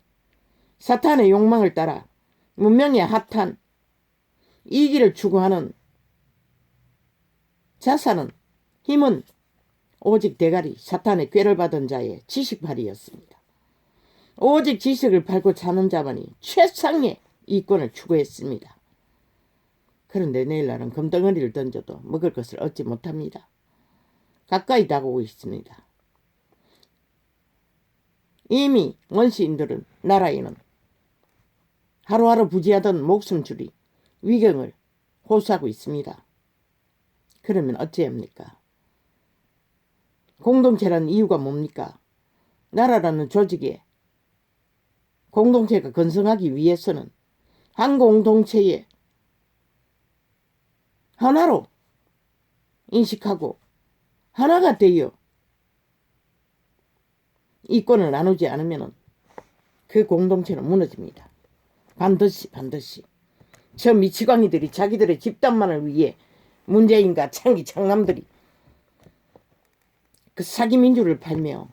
사탄의 욕망을 따라 문명의 핫한 이기를 추구하는 자산은 힘은 오직 대가리 사탄의 꾀를 받은 자의 지식팔이였습니다. 오직 지식을 팔고 사는 자만이 최상의 이권을 추구했습니다. 그런데 내일날은 금덩어리를 던져도 먹을 것을 얻지 못합니다. 가까이 다가오고 있습니다. 이미 원시인들은 나라에는 하루하루 부지하던 목숨줄이 위경을 호소하고 있습니다. 그러면 어찌합니까? 공동체라는 이유가 뭡니까? 나라라는 조직에 공동체가 건성하기 위해서는 한 공동체의 하나로 인식하고 하나가 되어 이권을 나누지 않으면 그 공동체는 무너집니다. 반드시 저 미치광이들이 자기들의 집단만을 위해 문재인과 창기 창남들이 그 사기민주를 팔며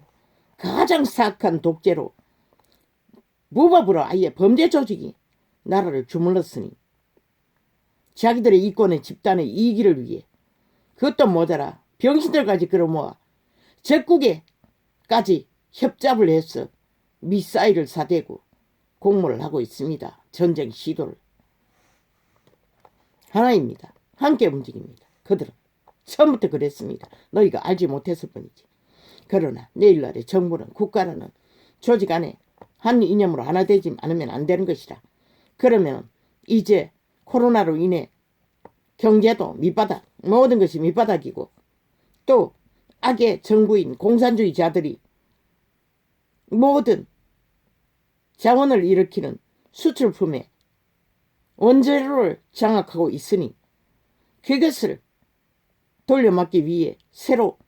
가장 사악한 독재로 무법으로 아예 범죄 조직이 나라를 주물렀으니 자기들의 이권의 집단의 이익을 위해 그것도 모자라 병신들까지 끌어모아 적국에까지 협잡을 해서 미사일을 사대고 공모를 하고 있습니다. 전쟁 시도를. 하나입니다. 함께 움직입니다. 그들은 처음부터 그랬습니다. 너희가 알지 못했을 뿐이지. 그러나 내일날의 정부는 국가라는 조직 안에 한 이념으로 하나 되지 않으면 안 되는 것이라. 그러면 이제 코로나로 인해 경제도 밑바닥, 모든 것이 밑바닥이고 또 악의 정부인 공산주의자들이 모든 자원을 일으키는 수출품에 원재료를 장악하고 있으니 그것을 돌려막기 위해 새로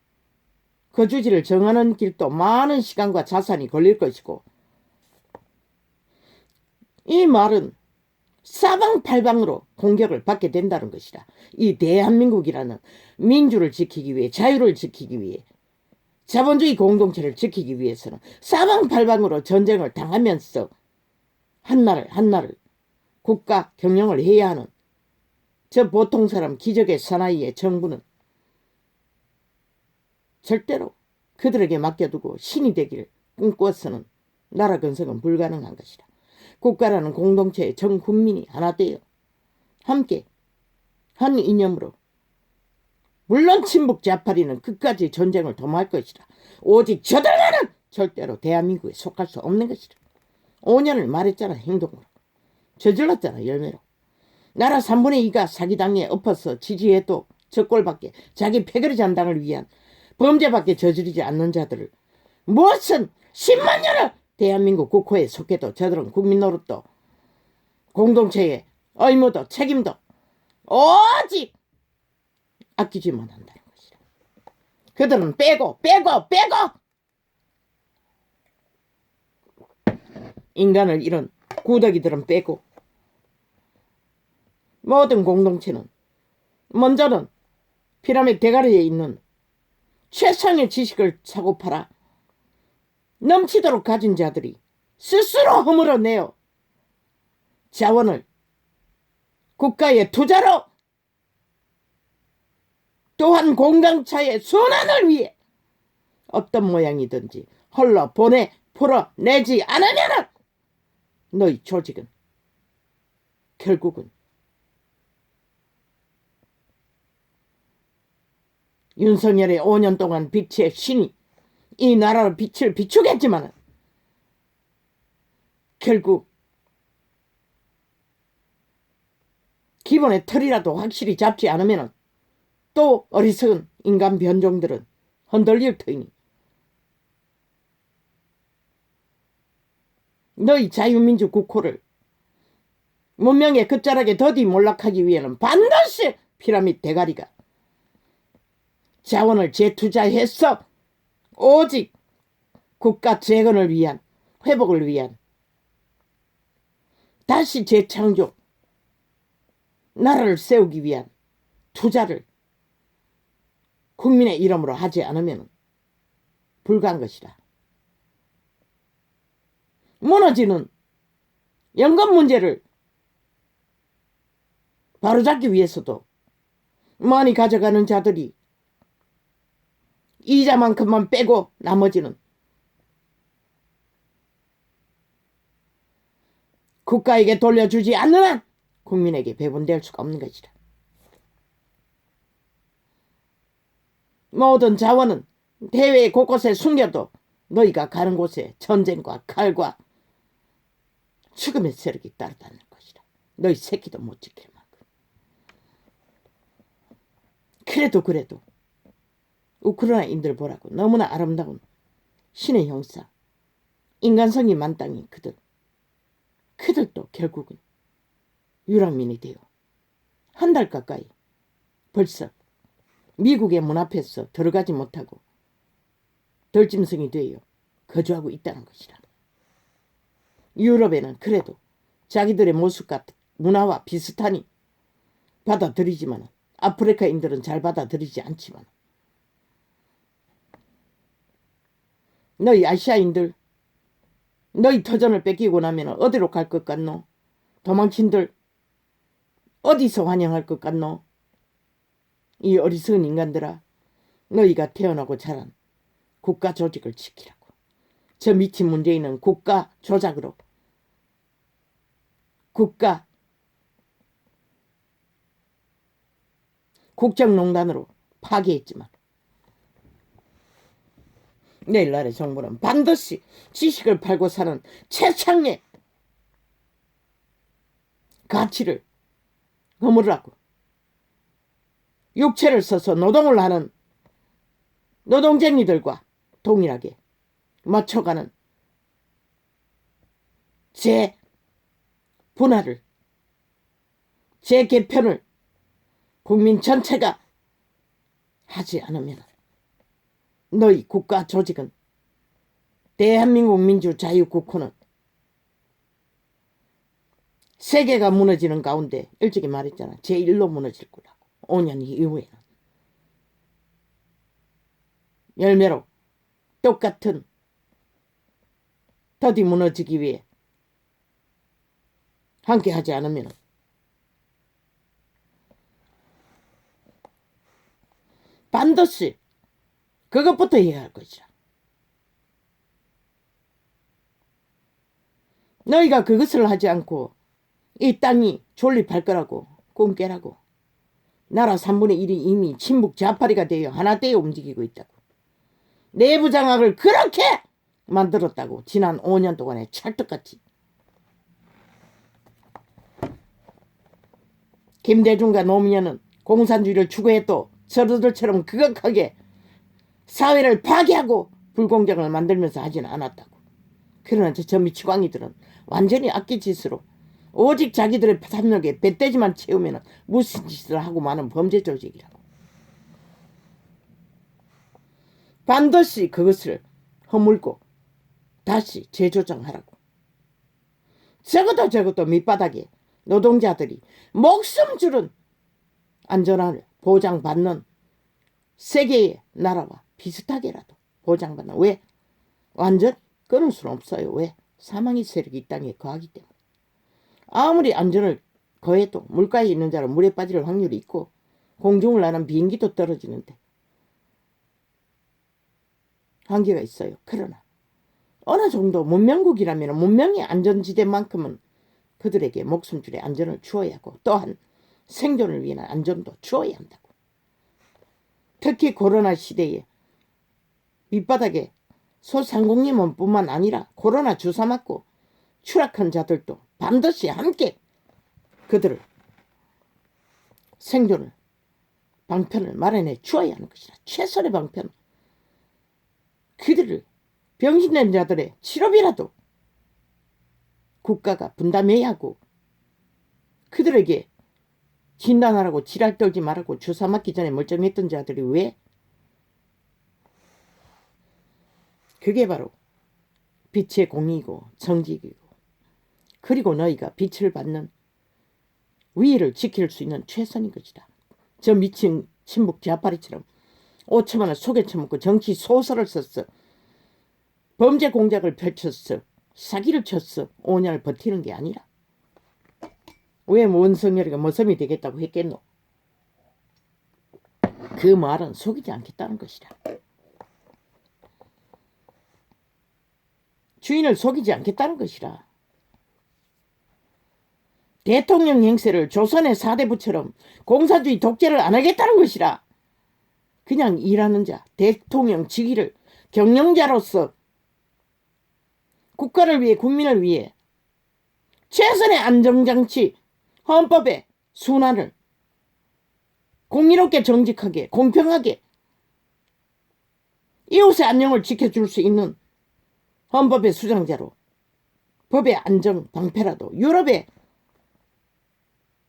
거주지를 정하는 길도 많은 시간과 자산이 걸릴 것이고 이 말은 사방팔방으로 공격을 받게 된다는 것이다. 이 대한민국이라는 민주를 지키기 위해 자유를 지키기 위해 자본주의 공동체를 지키기 위해서는 사방팔방으로 전쟁을 당하면서 한나를 국가 경영을 해야 하는 저 보통 사람 기적의 사나이의 정부는 절대로 그들에게 맡겨두고 신이 되기를 꿈꿔서는 나라 건설은 불가능한 것이다. 국가라는 공동체의 전 국민이 하나 되어 함께 한 이념으로 물론 친북 좌파리는 끝까지 전쟁을 도모할 것이다. 오직 저들과는 절대로 대한민국에 속할 수 없는 것이다. 5년을 말했잖아. 행동으로. 저질렀잖아. 열매로. 나라 3분의 2가 사기당에 엎어서 지지해도 저 꼴밖에 자기 패거리 잔당을 위한 범죄밖에 저지르지 않는 자들을 무엇은 10만 년을 대한민국 국호에 속해도 저들은 국민 노릇도 공동체의 의무도 책임도 오직 아끼지만 한다는 것이다. 그들은 빼고 인간을 이런 구더기들은 빼고 모든 공동체는 먼저는 피라미드 대가리에 있는 최상의 지식을 사고 팔아 넘치도록 가진 자들이 스스로 허물어내어 자원을 국가의 투자로 또한 공동체의 순환을 위해 어떤 모양이든지 헐러 보내 풀어내지 않으면 너희 조직은 결국은 윤석열의 5년 동안 빛의 신이 이 나라로 빛을 비추겠지만 결국 기본의 틀이라도 확실히 잡지 않으면 또 어리석은 인간 변종들은 흔들릴 터이니 너희 자유민주 국호를 문명의 끝자락에 더디 몰락하기 위해는 반드시 피라미드 대가리가 자원을 재투자해서 오직 국가 재건을 위한 회복을 위한 다시 재창조 나라를 세우기 위한 투자를 국민의 이름으로 하지 않으면 불가한 것이다. 무너지는 연금 문제를 바로잡기 위해서도 많이 가져가는 자들이 이자만큼만 빼고 나머지는 국가에게 돌려주지 않는 한 국민에게 배분될 수가 없는 것이다. 모든 자원은 대외 곳곳에 숨겨도 너희가 가는 곳에 전쟁과 칼과 죽음의 세력이 따르다는 것이다. 너희 새끼도 못 지킬 만큼. 그래도 우크라이나인들 보라고 너무나 아름다운 신의 형사 인간성이 만땅인 그들도 결국은 유랑민이 되어 한 달 가까이 벌써 미국의 문 앞에서 들어가지 못하고 덜짐승이 되어 거주하고 있다는 것이다. 유럽에는 그래도 자기들의 모습과 문화와 비슷하니 받아들이지만 아프리카인들은 잘 받아들이지 않지만 너희 아시아인들 너희 터전을 뺏기고 나면 어디로 갈 것 같노? 도망친들 어디서 환영할 것 같노? 이 어리석은 인간들아, 너희가 태어나고 자란 국가 조직을 지키라고. 저 미친 문재인은 국가 조작으로 국가 국정농단으로 파괴했지만 내일날의 정부는 반드시 지식을 팔고 사는 최상의 가치를 허물으라고 육체를 써서 노동을 하는 노동쟁이들과 동일하게 맞춰가는 재분할을 재개편을 국민 전체가 하지 않으면 너희 국가 조직은 대한민국 민주자유국호는 세계가 무너지는 가운데 일찍이 말했잖아. 제1로 무너질 거라고. 5년 이후에는. 열매로 똑같은 더디 무너지기 위해 함께하지 않으면 반드시 그것부터 해야 할 것이다. 너희가 그것을 하지 않고 이 땅이 존립할 거라고 꿈 깨라고. 나라 3분의 1이 이미 친북 좌파리가 되어 하나 되어 움직이고 있다고. 내부 장악을 그렇게 만들었다고. 지난 5년 동안에 찰떡같이. 김대중과 노무현은 공산주의를 추구해도 저들처럼 극악하게 사회를 파괴하고 불공정을 만들면서 하지는 않았다고. 그러나 저 미치광이들은 완전히 악기짓으로 오직 자기들의 탐욕에 배때지만 채우면 무슨 짓을 하고 마는 범죄 조직이라고. 반드시 그것을 허물고 다시 재조정하라고. 적어도 밑바닥에 노동자들이 목숨 줄은 안전을 보장받는 세계의 나라와 비슷하게라도 보장받는. 왜? 완전 끊을 수는 없어요. 왜? 사망의 세력이 이 땅에 거하기 때문에. 아무리 안전을 거해도 물가에 있는 자는 물에 빠질 확률이 있고 공중을 나는 비행기도 떨어지는데 한계가 있어요. 그러나 어느 정도 문명국이라면 문명의 안전지대만큼은 그들에게 목숨줄의 안전을 주어야 하고 또한 생존을 위한 안전도 주어야 한다고. 특히 코로나 시대에 밑바닥에 소상공인은 뿐만 아니라 코로나 주사 맞고 추락한 자들도 반드시 함께 그들을 생존을 방편을 마련해 주어야 하는 것이라. 최선의 방편. 그들을 병신된 자들의 치료비라도 국가가 분담해야 하고 그들에게 진단하라고 지랄 떨지 말라고 주사 맞기 전에 멀쩡했던 자들이 왜? 그게 바로 빛의 공의고 정직이고 그리고 너희가 빛을 받는 위를 지킬 수 있는 최선인 것이다. 저 미친 친북 자파리처럼 5천만 원 속에 처먹고 정치 소설을 썼어. 범죄 공작을 펼쳤어. 사기를 쳤어. 5년을 버티는 게 아니라. 왜 원성열이가 머슴이 되겠다고 했겠노? 그 말은 속이지 않겠다는 것이다. 주인을 속이지 않겠다는 것이라. 대통령 행세를 조선의 4대 부처럼 공산주의 독재를 안 하겠다는 것이라. 그냥 일하는 자, 대통령 직위를 경영자로서 국가를 위해 국민을 위해 최선의 안정장치, 헌법의 순환을 공의롭게 정직하게 공평하게 이웃의 안녕을 지켜줄 수 있는 헌법의 수장자로 법의 안정 방패라도 유럽의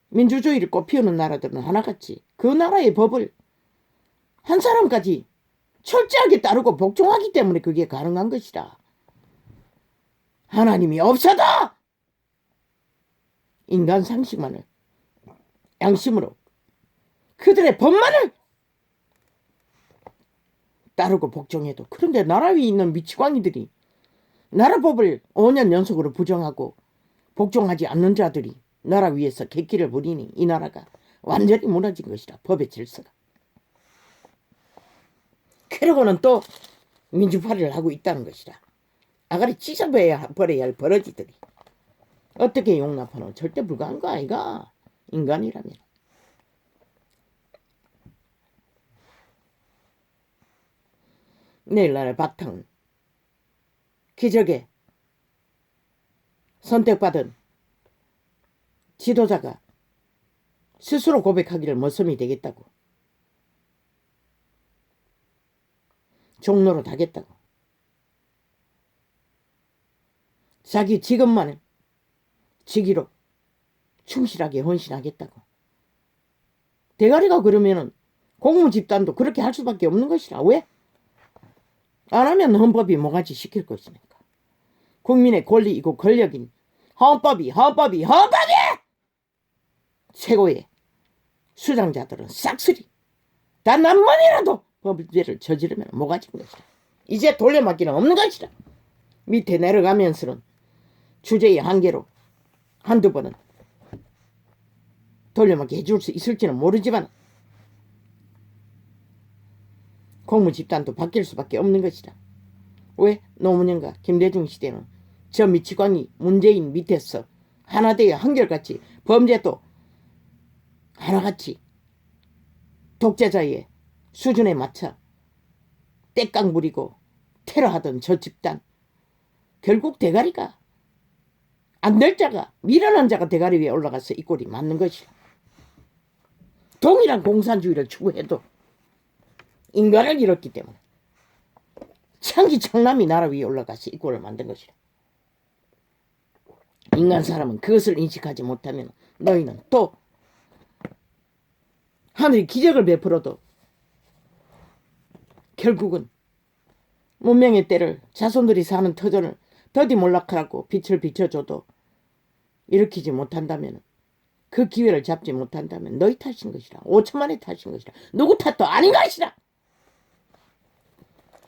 민주주의를 꽃피우는 나라들은 하나같이 그 나라의 법을 한 사람까지 철저하게 따르고 복종하기 때문에 그게 가능한 것이라. 하나님이 없어도 인간 상식만을 양심으로 그들의 법만을 따르고 복종해도 그런데 나라 위에 있는 미치광이들이 나라 법을 5년 연속으로 부정하고 복종하지 않는 자들이 나라 위에서 객기를 부리니 이 나라가 완전히 무너진 것이라. 법의 질서가. 그러고는 또 민주화를 하고 있다는 것이라. 아가리 찢어버려야 할 버러지들이 어떻게 용납하노? 절대 불가한 거 아이가. 인간이라면. 내일날 바탕 기적에 선택받은 지도자가 스스로 고백하기를 머슴이 되겠다고. 종로로 가겠다고. 자기 직업만을 직위로 충실하게 헌신하겠다고. 대가리가 그러면은 공무 집단도 그렇게 할 수밖에 없는 것이라. 왜? 안 하면 헌법이 뭐가지 시킬 것이니까. 국민의 권리이고 권력인 헌법이 최고의 수장자들은 싹쓸이 단 한 번이라도 범죄를 저지르면 뭐가진 것이라. 이제 돌려막기는 없는 것이라. 밑에 내려가면서는 주제의 한계로 한두 번은 돌려막기 해줄 수 있을지는 모르지만 공무 집단도 바뀔 수밖에 없는 것이다. 왜? 노무현과 김대중 시대는 저 미치광이 문재인 밑에서 하나 되어 한결같이 범죄도 하나같이 독재자의 수준에 맞춰 떼깡 부리고 테러하던 저 집단 결국 대가리가 안 될 자가 미련한 자가 대가리 위에 올라가서 이 꼴이 맞는 것이야. 동일한 공산주의를 추구해도 인간을 잃었기 때문에 창기 창남이 나라 위에 올라가서 이 꼴을 만든 것이라. 인간 사람은 그것을 인식하지 못하면 너희는 또 하늘이 기적을 베풀어도 결국은 문명의 때를 자손들이 사는 터전을 더디 몰락하라고 빛을 비춰줘도 일으키지 못한다면, 그 기회를 잡지 못한다면 너희 탓인 것이라. 5천만의 탓인 것이라. 누구 탓도 아닌 것이라.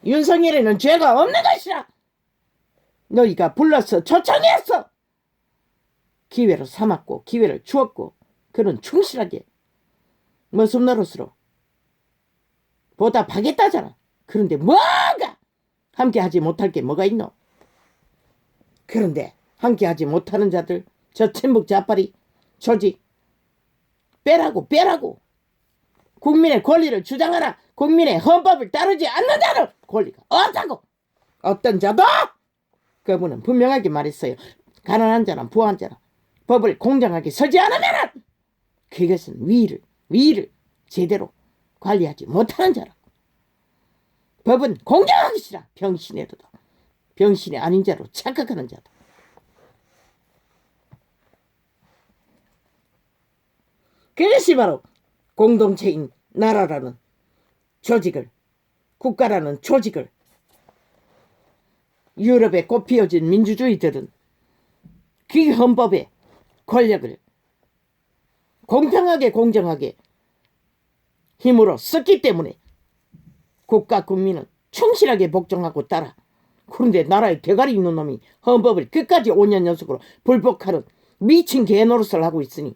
윤석열에는 죄가 없는 것이라. 너희가 불러서 초청했어. 기회로 삼았고 기회를 주었고 그는 충실하게 머슴 노릇으로 보답하겠다잖아. 그런데 뭐가 함께하지 못할 게 뭐가 있노? 그런데 함께하지 못하는 자들, 저 친북 좌파리 조직 빼라고. 국민의 권리를 주장하나 국민의 헌법을 따르지 않는 자는 권리가 없다고. 어떤 자도 그분은 분명하게 말했어요. 가난한 자나 부한 자나 법을 공정하게 서지 않으면 그것은 위를 제대로 관리하지 못하는 자라고. 법은 공정하기 싫어. 병신에도 병신이 아닌 자로 착각하는 자다. 그것이 바로 공동체인 나라라는 조직을, 국가라는 조직을 유럽에 꽃피워진 민주주의들은 그 헌법의 권력을 공평하게 공정하게 힘으로 썼기 때문에 국가 국민은 충실하게 복종하고 따라. 그런데 나라에 대가리 있는 놈이 헌법을 끝까지 5년 연속으로 불복하는 미친 개노릇을 하고 있으니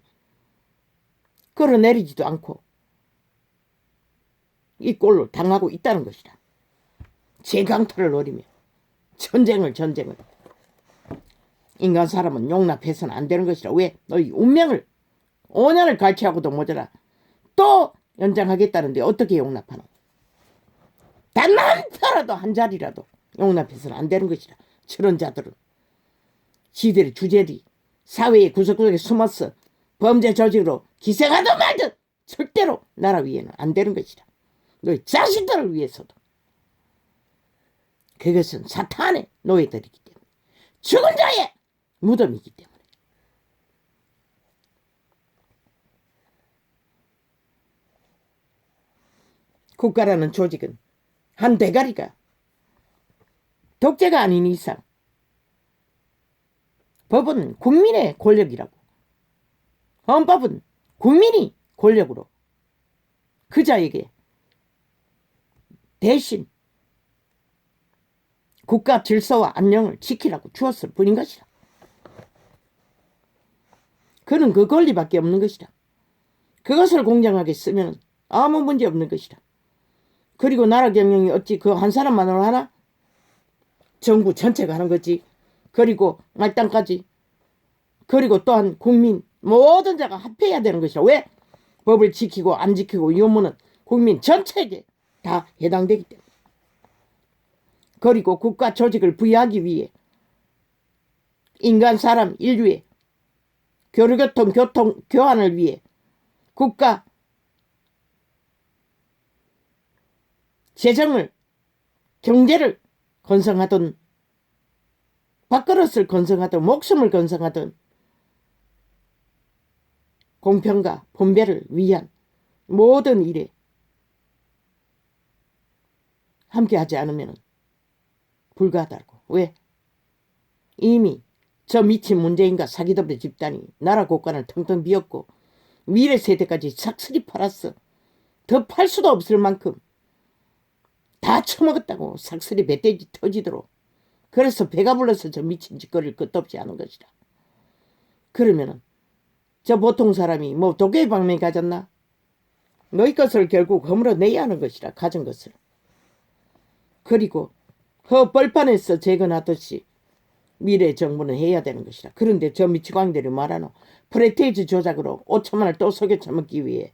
끌어내리지도 않고 이 꼴로 당하고 있다는 것이다. 재강탈을 노리며 전쟁을 인간 사람은 용납해서는 안 되는 것이라. 왜? 너희 운명을 5년을 갈취하고도 모자라 또 연장하겠다는데 어떻게 용납하노? 단 한 표라도 한 자리라도 용납해서는 안 되는 것이라. 저런 자들은 지들의 주제리 사회의 구석구석에 숨어서 범죄 조직으로 기생하든 말든 절대로 나라 위에는 안 되는 것이라. 너희 자신들을 위해서도. 그것은 사탄의 노예들이기 때문에, 죽은 자의 무덤이기 때문에. 국가라는 조직은 한 대가리가 독재가 아닌 이상 법은 국민의 권력이라고, 헌법은 국민이 권력으로 그 자에게 대신 국가 질서와 안녕을 지키라고 주었을 뿐인 것이라. 그는 그 권리밖에 없는 것이라. 그것을 공정하게 쓰면 아무 문제 없는 것이라. 그리고 나라 경영이 어찌 그 한 사람만으로 하나? 정부 전체가 하는 거지. 그리고 말단까지. 그리고 또한 국민 모든 자가 합해야 되는 것이라. 왜? 법을 지키고 안 지키고 이 업무는 국민 전체에게 다 해당되기 때문에. 그리고 국가 조직을 부여하기 위해 인간 사람 인류의 교류교통 교환을 위해 국가 재정을 경제를 건성하던 밥그릇을 건성하던 목숨을 건성하던 공평과 분배를 위한 모든 일에 함께하지 않으면 불가하다고. 왜? 이미 저 미친 문재인과 사기더블의 집단이 나라 국가를 텅텅 비웠고 미래 세대까지 싹쓸이 팔았어. 더 팔 수도 없을 만큼 다 처먹었다고. 싹쓸이 멧돼지 터지도록. 그래서 배가 불러서 저 미친 짓거리를 끝도 없이 하는 것이다. 그러면은 저 보통 사람이 뭐 도깨비 방맹이 가졌나? 너희 것을 결국 허물어내야 하는 것이라. 가진 것을. 그리고 뻘판에서 재건하듯이 미래 정부는 해야 되는 것이라. 그런데 저 미치광들이 말하노 프레테이즈 조작으로 5천만 원을 또 속여 처먹기 위해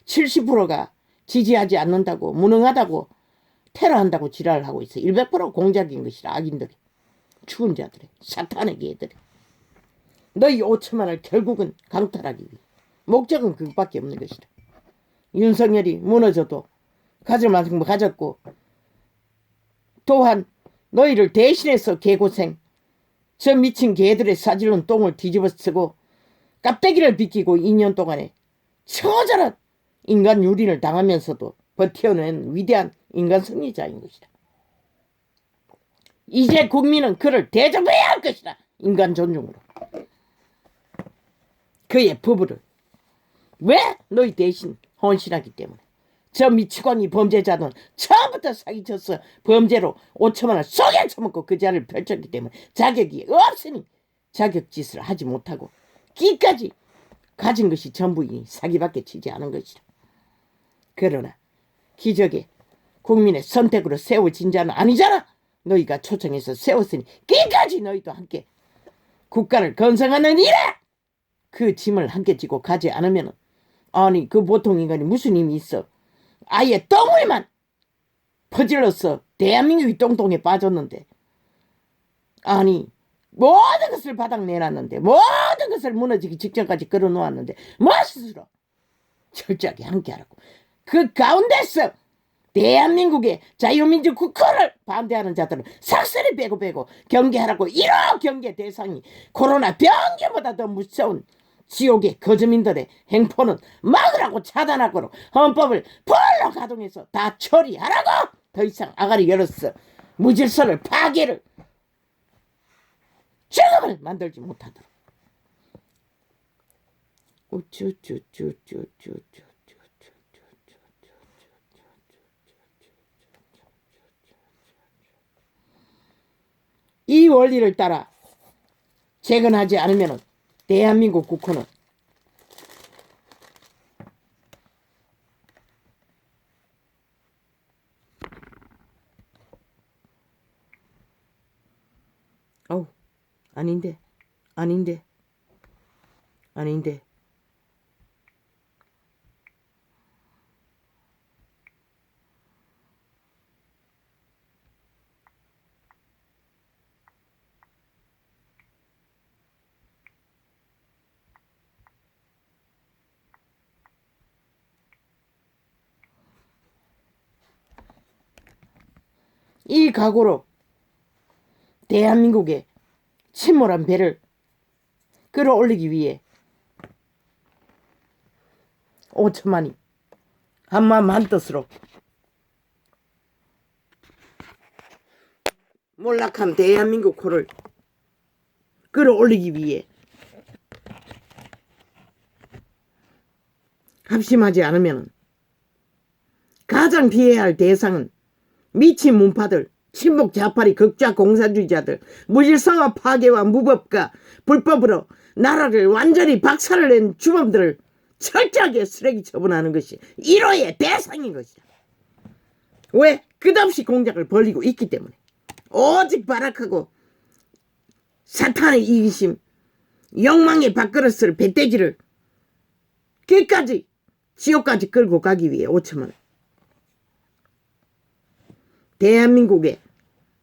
70%가 지지하지 않는다고, 무능하다고, 테러한다고 지랄을 하고 있어. 100% 공작인 것이라. 악인들이, 추운 자들이, 사탄의 개들이. 너희 5천만 원을 결국은 강탈하기 위해. 목적은 그것밖에 없는 것이라. 윤석열이 무너져도 가질 만큼 가졌고, 또한 너희를 대신해서 개고생 저 미친 개들의 사질론 똥을 뒤집어 쓰고 깝대기를 비끼고 2년 동안에 처절한 인간 유린을 당하면서도 버텨낸 위대한 인간 승리자인 것이다. 이제 국민은 그를 대접해야 할 것이다. 인간 존중으로. 그의 부부를 왜 너희 대신 헌신하기 때문에. 저 미치광이 범죄자는 처음부터 사기쳤어. 범죄로 5천만 원 속여 처먹고 그 자를 펼쳤기 때문에 자격이 없으니 자격짓을 하지 못하고 기까지 가진 것이 전부이니 사기밖에 치지 않은 것이다. 그러나 기적의 국민의 선택으로 세워진 자는 아니잖아. 너희가 초청해서 세웠으니 기까지 너희도 함께 국가를 건설하는 일에 그 짐을 함께 지고 가지 않으면 아니 그 보통 인간이 무슨 힘이 있어. 아예 똥물만 퍼질러서 대한민국이 똥똥에 빠졌는데 아니 모든 것을 바닥내놨는데 모든 것을 무너지기 직전까지 끌어놓았는데 뭐 스스로 철저하게 함께하라고. 그 가운데서 대한민국의 자유민주 국가를 반대하는 자들은 삭슬이 빼고 경계하라고. 이런 경계 대상이 코로나 병기보다 더 무서운 지옥의 거주민들의 행포는 막으라고 차단하고 헌법을 풀로 가동해서 다 처리하라고. 더 이상 아가리 열었어 무질서를 파괴를 죽음을 만들지 못하도록. 이 원리를 따라 재건하지 않으면 대한민국 국호는 아닌데 이 각오로 대한민국의 침몰한 배를 끌어올리기 위해 5천만이 한마음 한뜻으로 몰락한 대한민국 코를 끌어올리기 위해 합심하지 않으면 가장 피해야 할 대상은 미친 문파들, 친북 좌파리 극좌 공산주의자들, 무질서와 파괴와 무법과 불법으로 나라를 완전히 박살을 낸 주범들을 철저하게 쓰레기 처분하는 것이 1호의 대상인 것이다. 왜? 끝없이 공작을 벌이고 있기 때문에. 오직 발악하고 사탄의 이기심, 욕망의 밥그릇을 배돼지를 끝까지 지옥까지 끌고 가기 위해 5천만 원. 대한민국의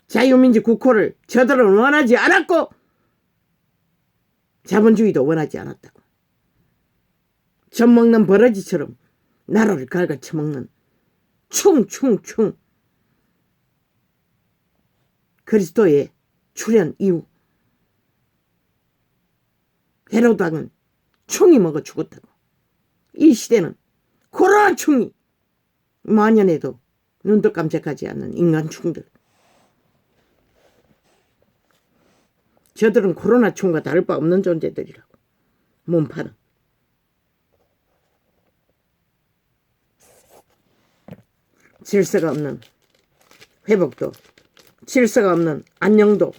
자유민주 국호를 저들은 원하지 않았고 자본주의도 원하지 않았다고. 젖먹는 버러지처럼 나라를 갉아쳐먹는 충 그리스도의 출현 이후 헤로당은 충이 먹어 죽었다고. 이 시대는 코로나 충이 만연해도 눈도 깜짝하지 않는 인간충들. 저들은 코로나 충과 다를 바 없는 존재들이라고. 몸파는. 질서가 없는 회복도, 질서가 없는 안녕도,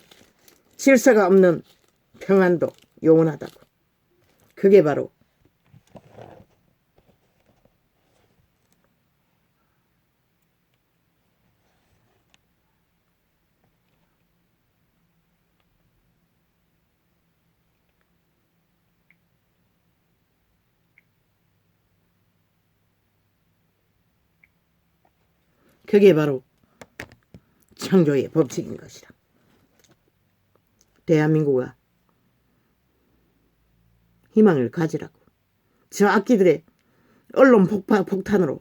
질서가 없는 평안도 영원하다고. 그게 바로 창조의 법칙인 것이다. 대한민국아 희망을 가지라고. 저 악기들의 언론 폭탄으로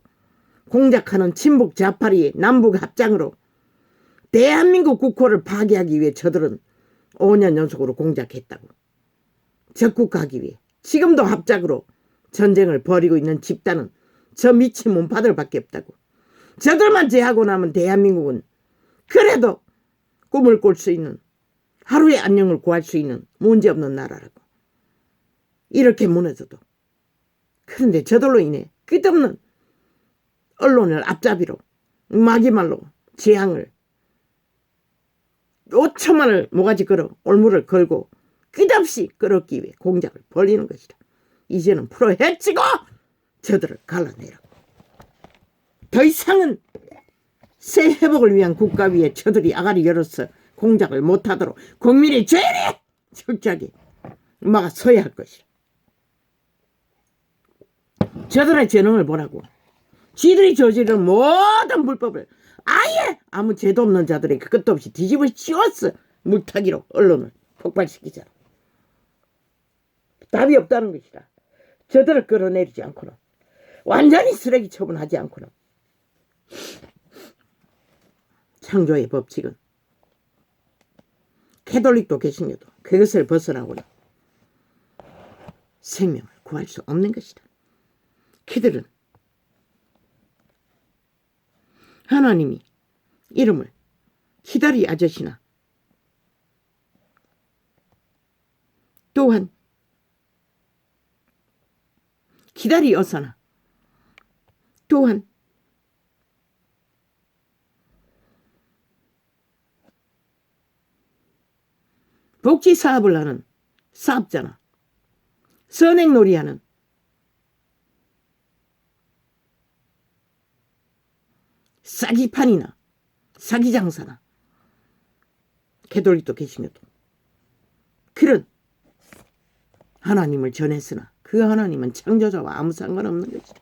공작하는 친북 좌파리의 남북 합장으로 대한민국 국호를 파괴하기 위해 저들은 5년 연속으로 공작했다고. 적국하기 위해 지금도 합작으로 전쟁을 벌이고 있는 집단은 저 미친 몸파들밖에 없다고. 저들만 제하고 나면 대한민국은 그래도 꿈을 꿀 수 있는, 하루의 안녕을 구할 수 있는 문제없는 나라라고. 이렇게 무너져도. 그런데 저들로 인해 끝없는 언론을 앞잡이로 마기말로 재앙을 5천만을 모가지 걸어 올무를 걸고 끝없이 끌었기 위해 공작을 벌이는 것이다. 이제는 풀어헤치고 저들을 갈라내라고. 더 이상은 새 회복을 위한 국가 위에 저들이 아가리 열어서 공작을 못하도록 국민이 죄를 철저하게 막아서야 할 것이다. 저들의 재능을 보라고. 지들이 저지른 모든 불법을 아예 아무 죄도 없는 자들이 끝도 없이 뒤집어 씌웠어. 물타기로 언론을 폭발시키잖아. 답이 없다는 것이다. 저들을 끌어내리지 않고는, 완전히 쓰레기 처분하지 않고는 창조의 법칙은 캐톨릭도 개신교도 그것을 벗어나고는 생명을 구할 수 없는 것이다. 그들은 하나님이 이름을 기다리 아저씨나 또한 기다리 어사나 또한 복지사업을 하는 사업자나 선행놀이하는 사기판이나 사기장사나 캐톨릭도 개신교도 그런 하나님을 전했으나 그 하나님은 창조자와 아무 상관없는 것이다.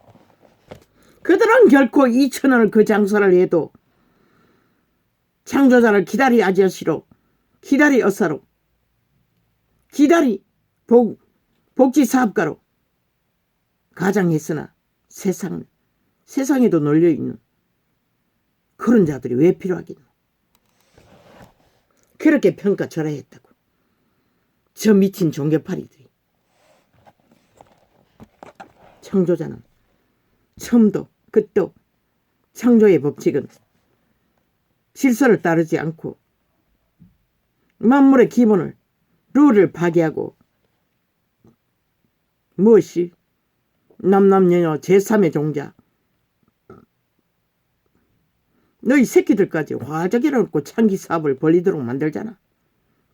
그들은 결코 2,000원을 그 장사를 해도 창조자를 기다리 아저씨로, 기다리 어사로, 기다리 복지사업가로 가장했으나 세상에도 널려있는 그런 자들이 왜 필요하겠노. 그렇게 평가절하했다고. 저 미친 종교파리들이. 창조자는 처음도 끝도 창조의 법칙은 질서를 따르지 않고 만물의 기본을 룰을 파괴하고 무엇이 남남여녀 제3의 종자 너희 새끼들까지 화적이라 놓고 창기 사업을 벌리도록 만들잖아.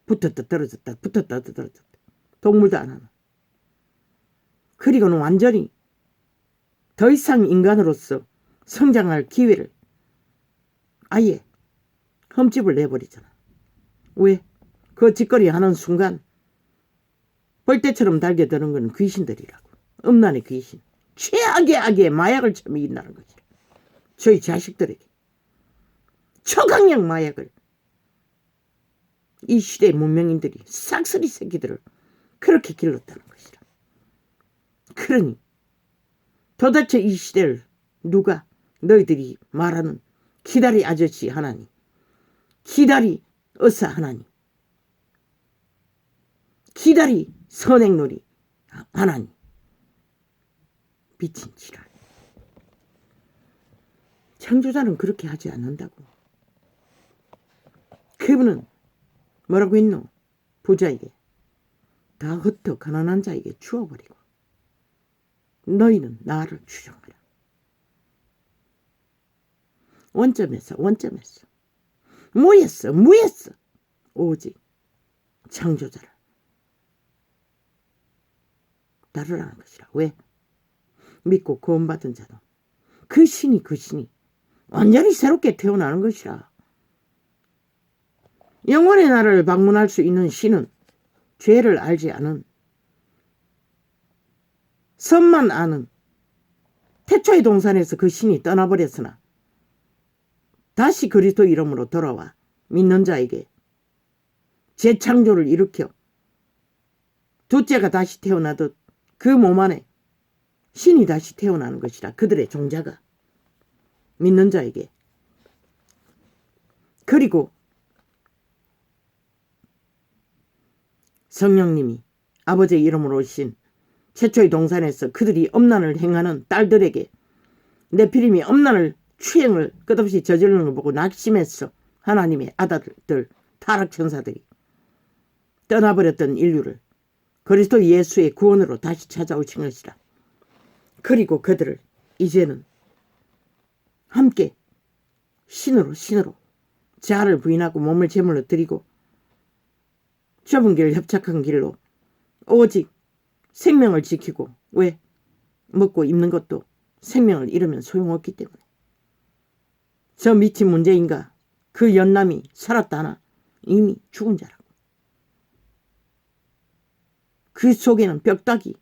붙었다 떨어졌다 붙었다 떨어졌다. 동물도 안 하나. 그리고는 완전히 더 이상 인간으로서 성장할 기회를 아예 흠집을 내버리잖아. 왜? 그 짓거리 하는 순간 벌떼처럼 달겨드는 건 귀신들이라고. 음란의 귀신. 최악의 악의 마약을 처먹인다는 거지. 저희 자식들에게 초강력 마약을 이 시대의 문명인들이 싹쓸이 새끼들을 그렇게 길렀다는 것이라. 그러니 도대체 이 시대를 누가 너희들이 말하는 기다리 아저씨 하나님, 기다리 어사 하나님, 기다리 선행놀이 하나님, 미친 지랄. 창조자는 그렇게 하지 않는다고. 그분은 뭐라고 했노? 부자에게 다 흩어 가난한 자에게 주어버리고 너희는 나를 추종하라. 원점에서 무였어 오직 창조자를 따르라는 것이라. 왜? 믿고 구원받은 자도 그 신이 완전히 새롭게 태어나는 것이라. 영원의 나라를 방문할 수 있는 신은 죄를 알지 않은, 선만 아는 태초의 동산에서 그 신이 떠나버렸으나 다시 그리스도 이름으로 돌아와 믿는 자에게 재창조를 일으켜 둘째가 다시 태어나듯 그 몸 안에 신이 다시 태어나는 것이라. 그들의 종자가 믿는 자에게. 그리고 성령님이 아버지의 이름으로 오신 최초의 동산에서 그들이 엄난을 행하는 딸들에게 네피림이 엄난을 추행을 끝없이 저지르는 걸 보고 낙심했어. 하나님의 아들들 타락천사들이 떠나버렸던 인류를 그리스도 예수의 구원으로 다시 찾아오신 것이라. 그리고 그들을 이제는 함께 신으로 자아를 부인하고 몸을 제물로 드리고 좁은 길 협착한 길로 오직 생명을 지키고, 왜? 먹고 입는 것도 생명을 잃으면 소용없기 때문에. 저 미친 문제인가 그 연남이 살았다 하나 이미 죽은 자라고. 그 속에는 뼈다귀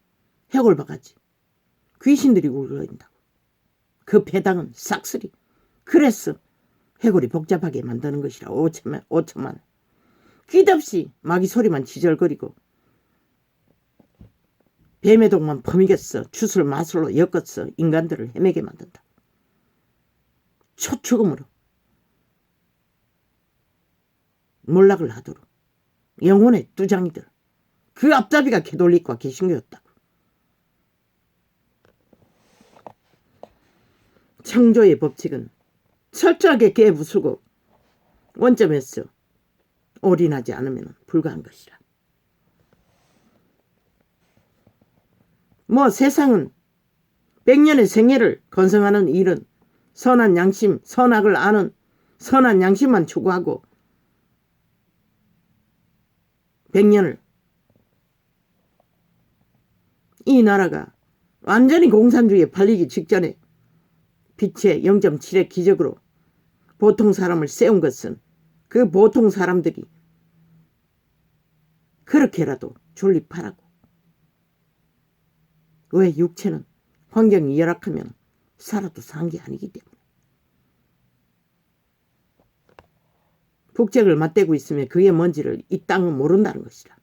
해골바가지 귀신들이 굴러다닌다고. 그 배당은 싹쓸이. 그래서 해골이 복잡하게 만드는 것이라. 5천만 귀답시 마귀 소리만 지절거리고 뱀의 독만 퍼미겠어. 주술 마술로 엮었어. 인간들을 헤매게 만든다. 초축음으로 몰락을 하도록 영혼의 뚜장이들. 그 앞잡이가 캐톨릭과 개신교였다고. 창조의 법칙은 철저하게 깨부수고 원점에서 올인하지 않으면 불가한 것이라. 세상은 100년의 생애를 건성하는 일은 선한 양심, 선악을 아는 선한 양심만 추구하고 100년을 이 나라가 완전히 공산주의에 팔리기 직전에 빛의 0.7의 기적으로 보통 사람을 세운 것은 그 보통 사람들이 그렇게라도 존립하라고. 왜? 육체는 환경이 열악하면 살아도 산 게 아니기 때문에. 북적을 맞대고 있으면 그의 뭔지를 이 땅은 모른다는 것이라.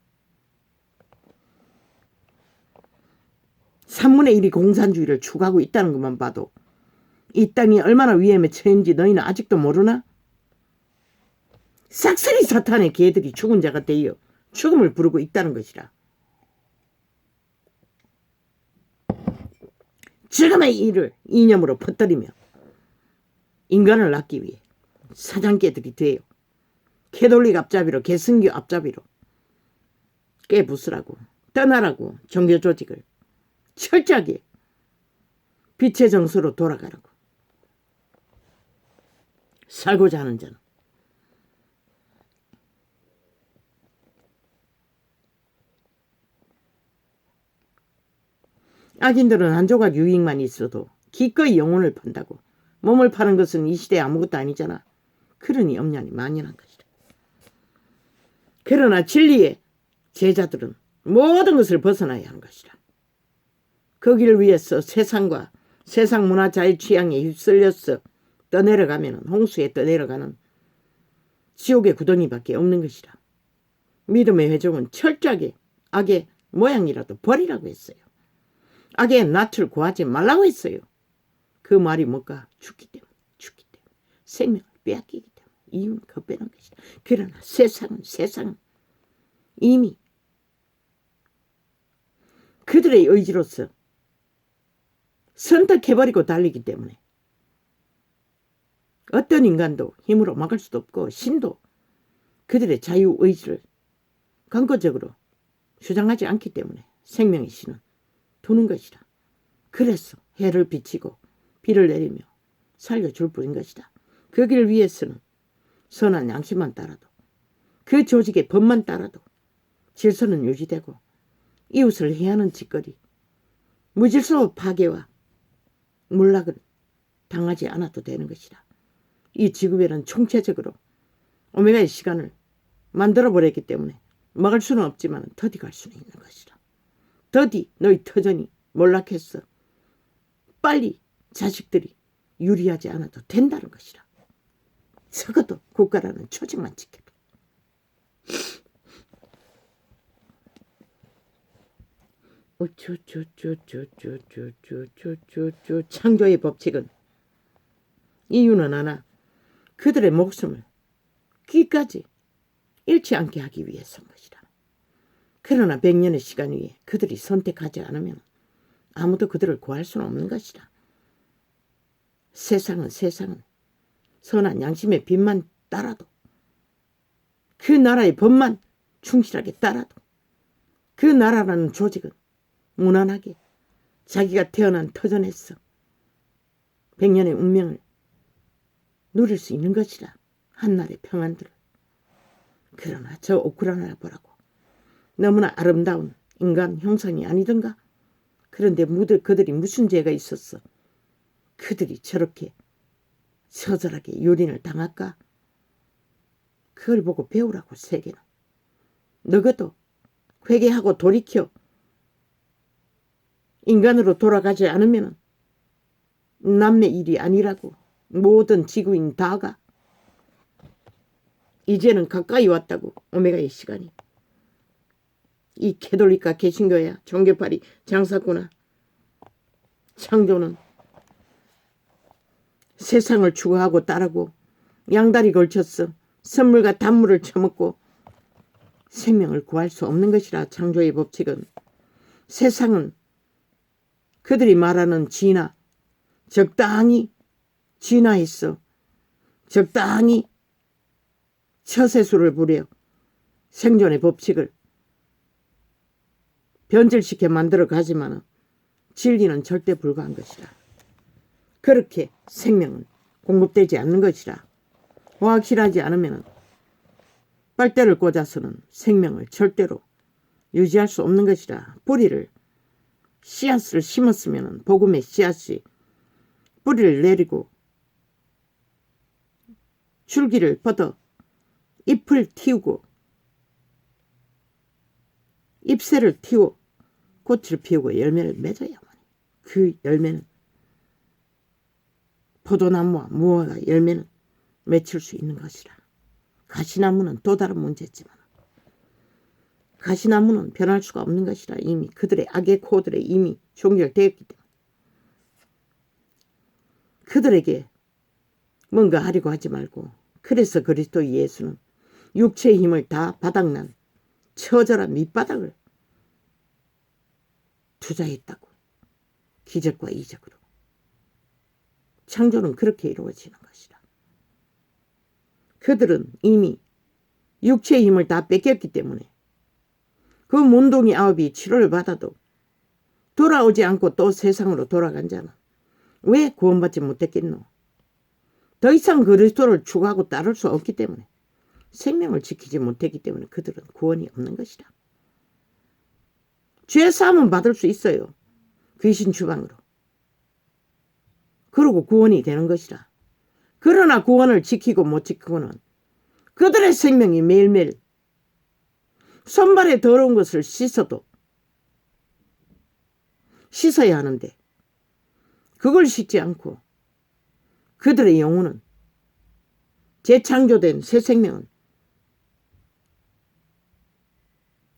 3분의 1이 공산주의를 추구하고 있다는 것만 봐도 이 땅이 얼마나 위험에 처했는지 너희는 아직도 모르나? 싹쓸이 사탄의 개들이 죽은 자가 되어 죽음을 부르고 있다는 것이라. 지금의 일을 이념으로 퍼뜨리며 인간을 낳기 위해 사장개들이 되어 캐톨릭 앞잡이로 개신교 앞잡이로 깨부수라고 떠나라고 종교 조직을 철저하게 빛의 정서로 돌아가라고. 살고자 하는 자는 악인들은 한 조각 유익만 있어도 기꺼이 영혼을 판다고. 몸을 파는 것은 이 시대에 아무것도 아니잖아. 그러니 엄연히 만연한 것이다. 그러나 진리의 제자들은 모든 것을 벗어나야 하는 것이다. 거기를 위해서 세상과 세상 문화 자유 취향에 휩쓸려서 떠내려가면 홍수에 떠내려가는 지옥의 구덩이밖에 없는 것이다. 믿음의 회종은 철저하게 악의 모양이라도 버리라고 했어요. 악의 낯을 구하지 말라고 했어요. 그 말이 뭘까? 죽기 때문에. 생명을 빼앗기기 때문에. 이유는 겁배는 것이다. 그러나 세상은 이미 그들의 의지로서 선택해버리고 달리기 때문에 어떤 인간도 힘으로 막을 수도 없고 신도 그들의 자유의지를 강권적으로 주장하지 않기 때문에 생명의 신은 두는 것이다. 그래서 해를 비치고 비를 내리며 살려줄 뿐인 것이다. 그 길 위해서는 선한 양심만 따라도 그 조직의 법만 따라도 질서는 유지되고 이웃을 해하는 짓거리 무질서 파괴와 몰락을 당하지 않아도 되는 것이다. 이 지구별은 총체적으로 오메가의 시간을 만들어버렸기 때문에 막을 수는 없지만 더디 갈 수는 있는 것이다. 더디 너희 터전이 몰락했어. 빨리 자식들이 유리하지 않아도 된다는 것이다. 적어도 국가라는 조직만 지켜봐. 창조의 법칙은 이유는 하나. 그들의 목숨을 귀까지 잃지 않게 하기 위해서인 것이다. 그러나 100년의 시간 위에 그들이 선택하지 않으면 아무도 그들을 구할 수는 없는 것이다. 세상은 선한 양심의 빛만 따라도, 그 나라의 법만 충실하게 따라도, 그 나라라는 조직은 무난하게 자기가 태어난 터전에서 100년의 운명을 누릴 수 있는 것이라. 한날의 평안들을. 그러나 저 우크라이나 보라고. 너무나 아름다운 인간 형상이 아니던가. 그런데 그들이 무슨 죄가 있었어? 그들이 저렇게 처절하게 유린을 당할까? 그걸 보고 배우라고. 세계는. 너희도 회개하고 돌이켜 인간으로 돌아가지 않으면 남의 일이 아니라고. 모든 지구인 다가 이제는 가까이 왔다고. 오메가의 시간이. 이 캐톨릭과 개신교야 종교팔이 장사구나. 창조는 세상을 추구하고 따르고 양다리 걸쳤어. 선물과 단물을 처먹고 생명을 구할 수 없는 것이라. 창조의 법칙은. 세상은 그들이 말하는 진화, 적당히 진화했어. 적당히 처세술을 부려 생존의 법칙을 변질시켜 만들어 가지만 진리는 절대 불가한 것이라. 그렇게 생명은 공급되지 않는 것이라. 확실하지 않으면 빨대를 꽂아서는 생명을 절대로 유지할 수 없는 것이라. 뿌리를, 씨앗을 심었으면 복음의 씨앗이 뿌리를 내리고 줄기를 뻗어 잎을 틔우고 잎새를 틔워 꽃을 피우고 열매를 맺어야만 해. 그 열매는 포도나무와 무화과 열매는 맺힐 수 있는 것이라. 가시나무는 또 다른 문제지만 가시나무는 변할 수가 없는 것이라. 이미 그들의 악의 코들에 이미 종결되었기 때문에 그들에게 뭔가 하려고 하지 말고. 그래서 그리스도 예수는 육체의 힘을 다 바닥난 처절한 밑바닥을 투자했다고. 기적과 이적으로. 창조는 그렇게 이루어지는 것이라. 그들은 이미 육체의 힘을 다 뺏겼기 때문에 그 문둥이 아홉이 치료를 받아도 돌아오지 않고 또 세상으로 돌아간 자는 왜 구원받지 못했겠노? 더 이상 그리스도를 추구하고 따를 수 없기 때문에, 생명을 지키지 못했기 때문에 그들은 구원이 없는 것이다. 죄 사함은 받을 수 있어요. 귀신 주방으로. 그러고 구원이 되는 것이라. 그러나 구원을 지키고 못 지키고는 그들의 생명이 매일매일 손발에 더러운 것을 씻어도 씻어야 하는데 그걸 씻지 않고 그들의 영혼은, 재창조된 새 생명은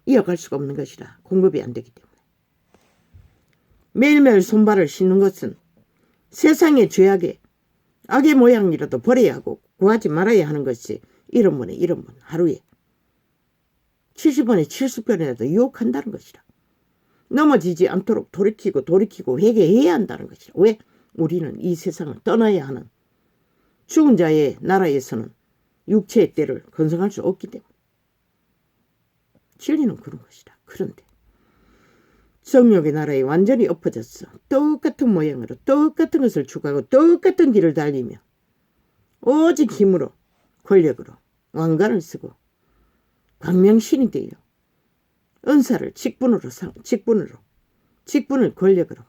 이어갈 수가 없는 것이라. 공급이 안 되기 때문에. 매일매일 손발을 씻는 것은 세상의 죄악에 악의 모양이라도 버려야 하고 구하지 말아야 하는 것이 1원분에 1원분 하루에 70원에 70번이라도 유혹한다는 것이라. 넘어지지 않도록 돌이키고 회개해야 한다는 것이라. 왜? 우리는 이 세상을 떠나야 하는, 죽은 자의 나라에서는 육체의 때를 건성할 수 없기 때문에. 진리는 그런 것이다. 그런데 정욕의 나라에 완전히 엎어졌어. 똑같은 모양으로 똑같은 것을 추구하고 똑같은 길을 달리며 오직 힘으로 권력으로 왕관을 쓰고 광명신이 되어 은사를 직분을 권력으로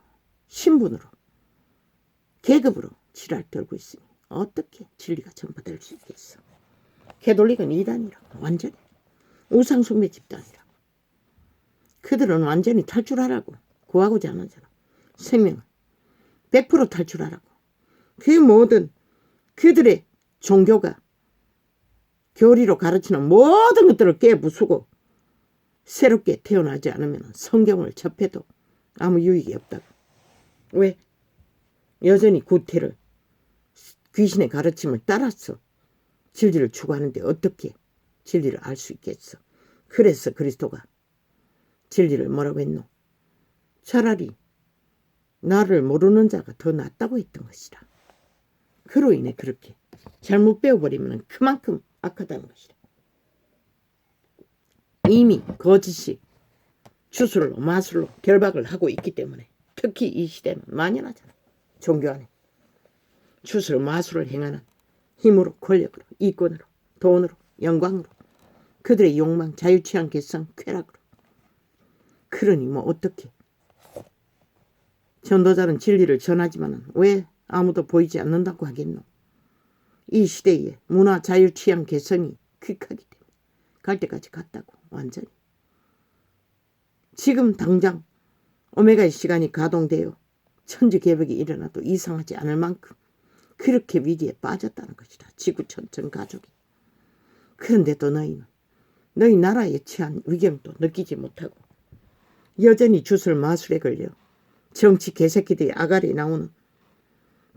신분으로 계급으로 지랄 떨고 있으니 어떻게 진리가 전파될 수 있겠어? 캐톨릭은 이단이라고. 완전히 우상숭배 집단이라고. 그들은 완전히 탈출하라고. 구하고자 하는 자는 생명을 100% 탈출하라고. 그 모든 그들의 종교가 교리로 가르치는 모든 것들을 깨부수고 새롭게 태어나지 않으면 성경을 접해도 아무 유익이 없다고. 왜? 여전히 구태를 귀신의 가르침을 따라서 진리를 추구하는데 어떻게 진리를 알 수 있겠어? 그래서 그리스도가 진리를 뭐라고 했노? 차라리 나를 모르는 자가 더 낫다고 했던 것이라. 그로 인해 그렇게 잘못 배워버리면 그만큼 악하다는 것이라. 이미 거짓이 주술로 마술로 결박을 하고 있기 때문에 특히 이 시대는 만연하잖아. 종교 안에 주술 마술을 행하는 힘으로 권력으로 이권으로 돈으로 영광으로 그들의 욕망 자유취한 개성 쾌락으로. 그러니 뭐 어떻게 전도자는 진리를 전하지만 왜 아무도 보이지 않는다고 하겠노? 이 시대에 문화 자유취한 개성이 퀵하기 때문에 갈 때까지 갔다고 완전히. 지금 당장 오메가의 시간이 가동되어 천지개벽이 일어나도 이상하지 않을 만큼 그렇게 위기에 빠졌다는 것이다. 지구촌 전 가족이. 그런데도 너희는 너희 나라에 처한 위경도 느끼지 못하고 여전히 주술 마술에 걸려 정치 개새끼들이 아가리 나오는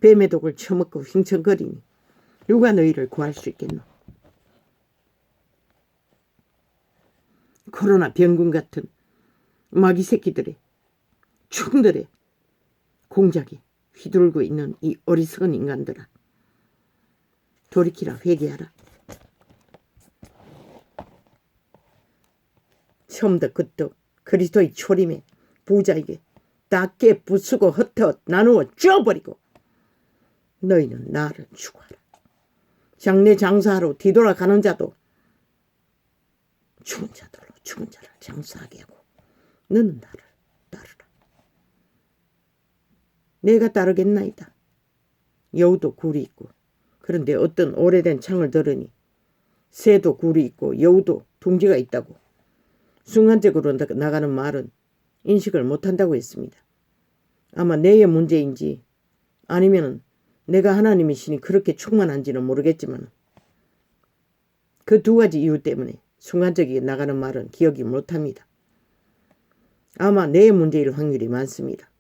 뱀의 독을 처먹고 휘청거리니 누가 너희를 구할 수 있겠노? 코로나 병균 같은 마귀 새끼들의 충들의 공작에 휘둘고 있는 이 어리석은 인간들아, 돌이키라. 회개하라. 처음부터 끝도 그리스도의 초림에 부자에게 다 깨 부수고 흩어 나누어 쥐어버리고 너희는 나를 추구하라. 장래 장사하러 뒤돌아가는 자도 죽은 자들로 죽은 자를 장사하게 하고 너는 나를 따르라. 내가 따르겠나이다. 여우도 굴이 있고 그런데 어떤 오래된 창을 들으니 새도 굴이 있고 여우도 둥지가 있다고 순간적으로 나가는 말은 인식을 못한다고 했습니다. 아마 내의 문제인지 아니면 내가 하나님이시니 그렇게 충만한지는 모르겠지만 그 두 가지 이유 때문에 순간적이게 나가는 말은 기억이 못합니다. 아마 내의 문제일 확률이 많습니다.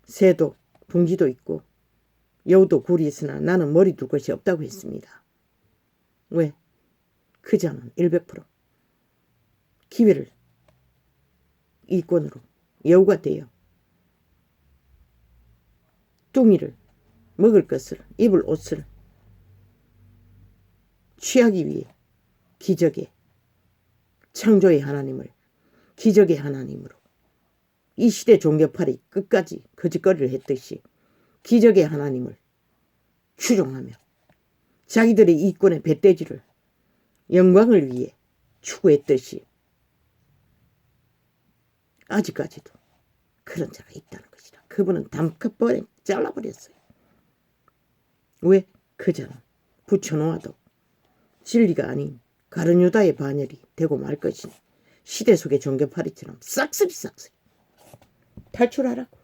새도 둥지도 있고 여우도 굴이 있으나 나는 머리 둘 것이 없다고 했습니다. 왜? 그 자는 100% 기회를 이권으로 여우가 되어 뚱이를 먹을 것을 입을 옷을 취하기 위해 기적의 창조의 하나님을 기적의 하나님으로 이 시대 종교팔이 끝까지 거짓거리를 했듯이 기적의 하나님을 추종하며 자기들의 이권의 배떼지를 영광을 위해 추구했듯이 아직까지도 그런 자가 있다는 것이다. 그분은 담커버려 잘라버렸어요. 왜? 그 자는 붙여놓아도 진리가 아닌 가룟유다의 반열이 되고 말 것이니 시대 속의 종교파리처럼 싹쓸이 탈출하라고.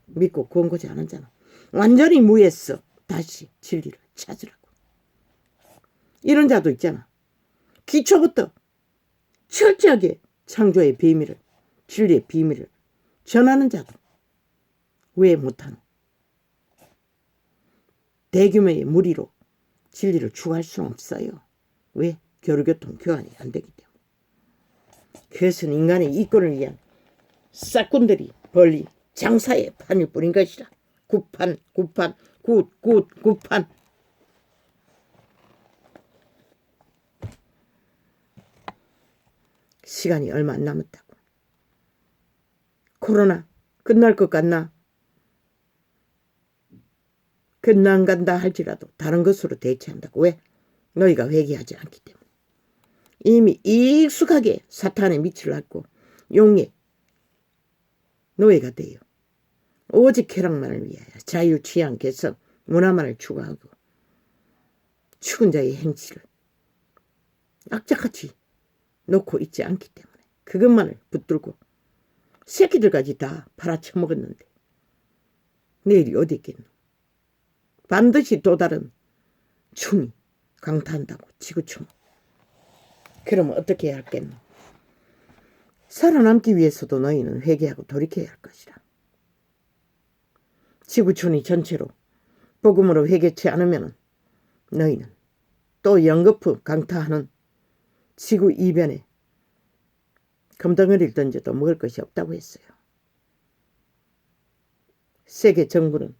믿고 구원하지 않은 자는 완전히 무했어. 다시 진리를 찾으라고. 이런 자도 있잖아. 기초부터 철저하게 창조의 비밀을 진리의 비밀을 전하는 자도 왜 못하노? 대규모의 무리로 진리를 추구할 수는 없어요. 왜? 교류교통 교환이 안 되기 때문에. 그것은 인간의 이권을 위한 싹군들이 벌린 장사의 판일 뿐인 것이라. 굿판 시간이 얼마 안 남았다고. 코로나 끝날 것 같나? 끝나 안 간다 할지라도 다른 것으로 대체한다고. 왜? 너희가 회개하지 않기 때문에. 이미 익숙하게 사탄의 밑을 앓고 용의 노예가 되어 오직 쾌락만을 위하여 자유, 취향, 개성, 문화만을 추구하고 죽은 자의 행치를 악착같이 놓고 있지 않기 때문에 그것만을 붙들고 새끼들까지 다 팔아쳐먹었는데 내일이 어디 있겠노? 반드시 또 다른 충이 강타한다고 지구충. 그러면 어떻게 해야 할겠노? 살아남기 위해서도 너희는 회개하고 돌이켜야 할 것이라. 지구촌이 전체로 복음으로 회개치 않으면 너희는 또 연거푸 강타하는 지구 이변에 금덩어리를 던져도 먹을 것이 없다고 했어요. 세계 정부는,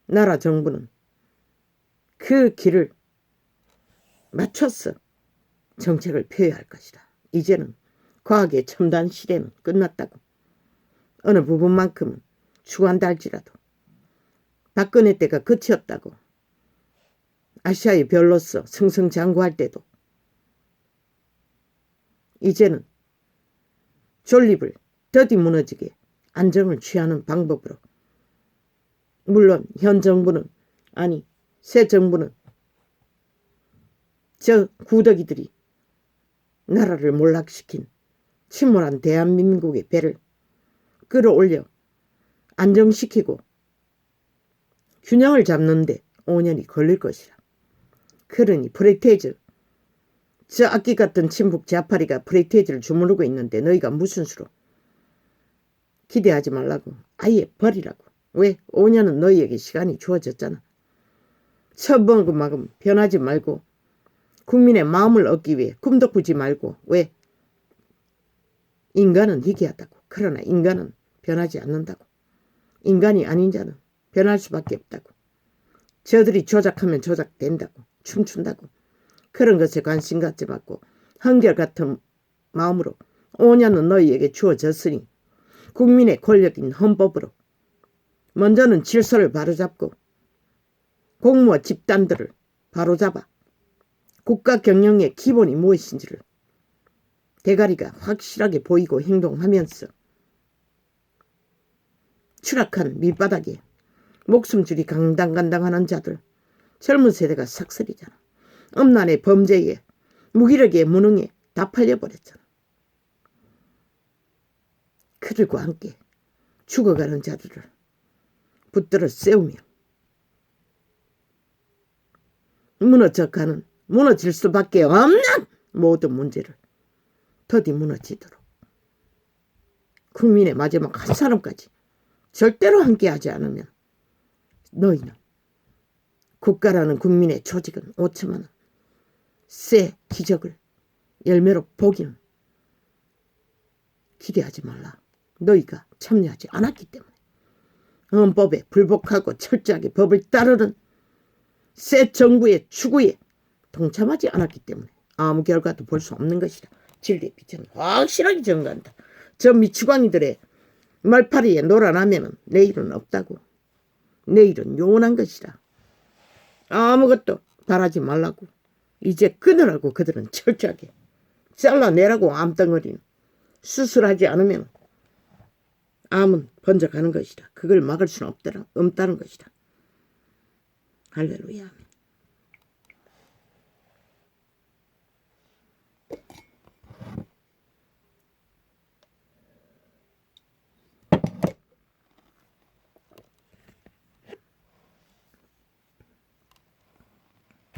나라 정부는 그 길을 맞춰서 정책을 펴야 할 것이다. 이제는 과학의 첨단 시대는 끝났다고. 어느 부분만큼은 추구한다 할지라도 박근혜 때가 끝이었다고. 아시아의 별로서 승승장구할 때도 이제는 존립을 더디 무너지게 안정을 취하는 방법으로, 물론 현 정부는, 아니 새 정부는 저 구더기들이 나라를 몰락시킨 침몰한 대한민국의 배를 끌어올려 안정시키고 균형을 잡는데 5년이 걸릴 것이라. 그러니 프레테이즈, 저 악기 같은 친북 자파리가 프레테이즈를 주무르고 있는데 너희가 무슨 수로? 기대하지 말라고. 아예 버리라고. 왜? 5년은 너희에게 시간이 주어졌잖아. 처먹음만큼 변하지 말고 국민의 마음을 얻기 위해 꿈도 꾸지 말고. 왜? 인간은 희귀하다고. 그러나 인간은 변하지 않는다고. 인간이 아닌 자는 변할 수밖에 없다고. 저들이 조작하면 조작된다고. 춤춘다고. 그런 것에 관심 갖지 말고 한결같은 마음으로 5년은 너희에게 주어졌으니 국민의 권력인 헌법으로 먼저는 질서를 바로잡고 공무와 집단들을 바로잡아 국가 경영의 기본이 무엇인지를 대가리가 확실하게 보이고 행동하면서 추락한 밑바닥에 목숨줄이 간당간당하는 자들, 젊은 세대가 삭슬이잖아. 엄난의 범죄에 무기력에 무능에 다 팔려버렸잖아. 그들과 함께 죽어가는 자들을 붙들어 세우며 무너질 수밖에 없는 모든 문제를 더디 무너지도록 국민의 마지막 한 사람까지 절대로 함께하지 않으면 너희는 국가라는 국민의 조직은 5천만 원 새 기적을 열매로 보기는 기대하지 말라. 너희가 참여하지 않았기 때문에, 헌법에 불복하고 철저하게 법을 따르는 새 정부의 추구에 동참하지 않았기 때문에 아무 결과도 볼 수 없는 것이다. 진리의 빛은 확실하게 증거한다. 저 미치광이들의 말파리에 놀아나면 내일은 없다고. 내일은 요원한 것이다. 아무것도 바라지 말라고. 이제 끊으라고. 그들은 철저하게 잘라내라고. 암덩어리는 수술하지 않으면 암은 번져가는 것이다. 그걸 막을 수는 없다는 것이다. 할렐루야.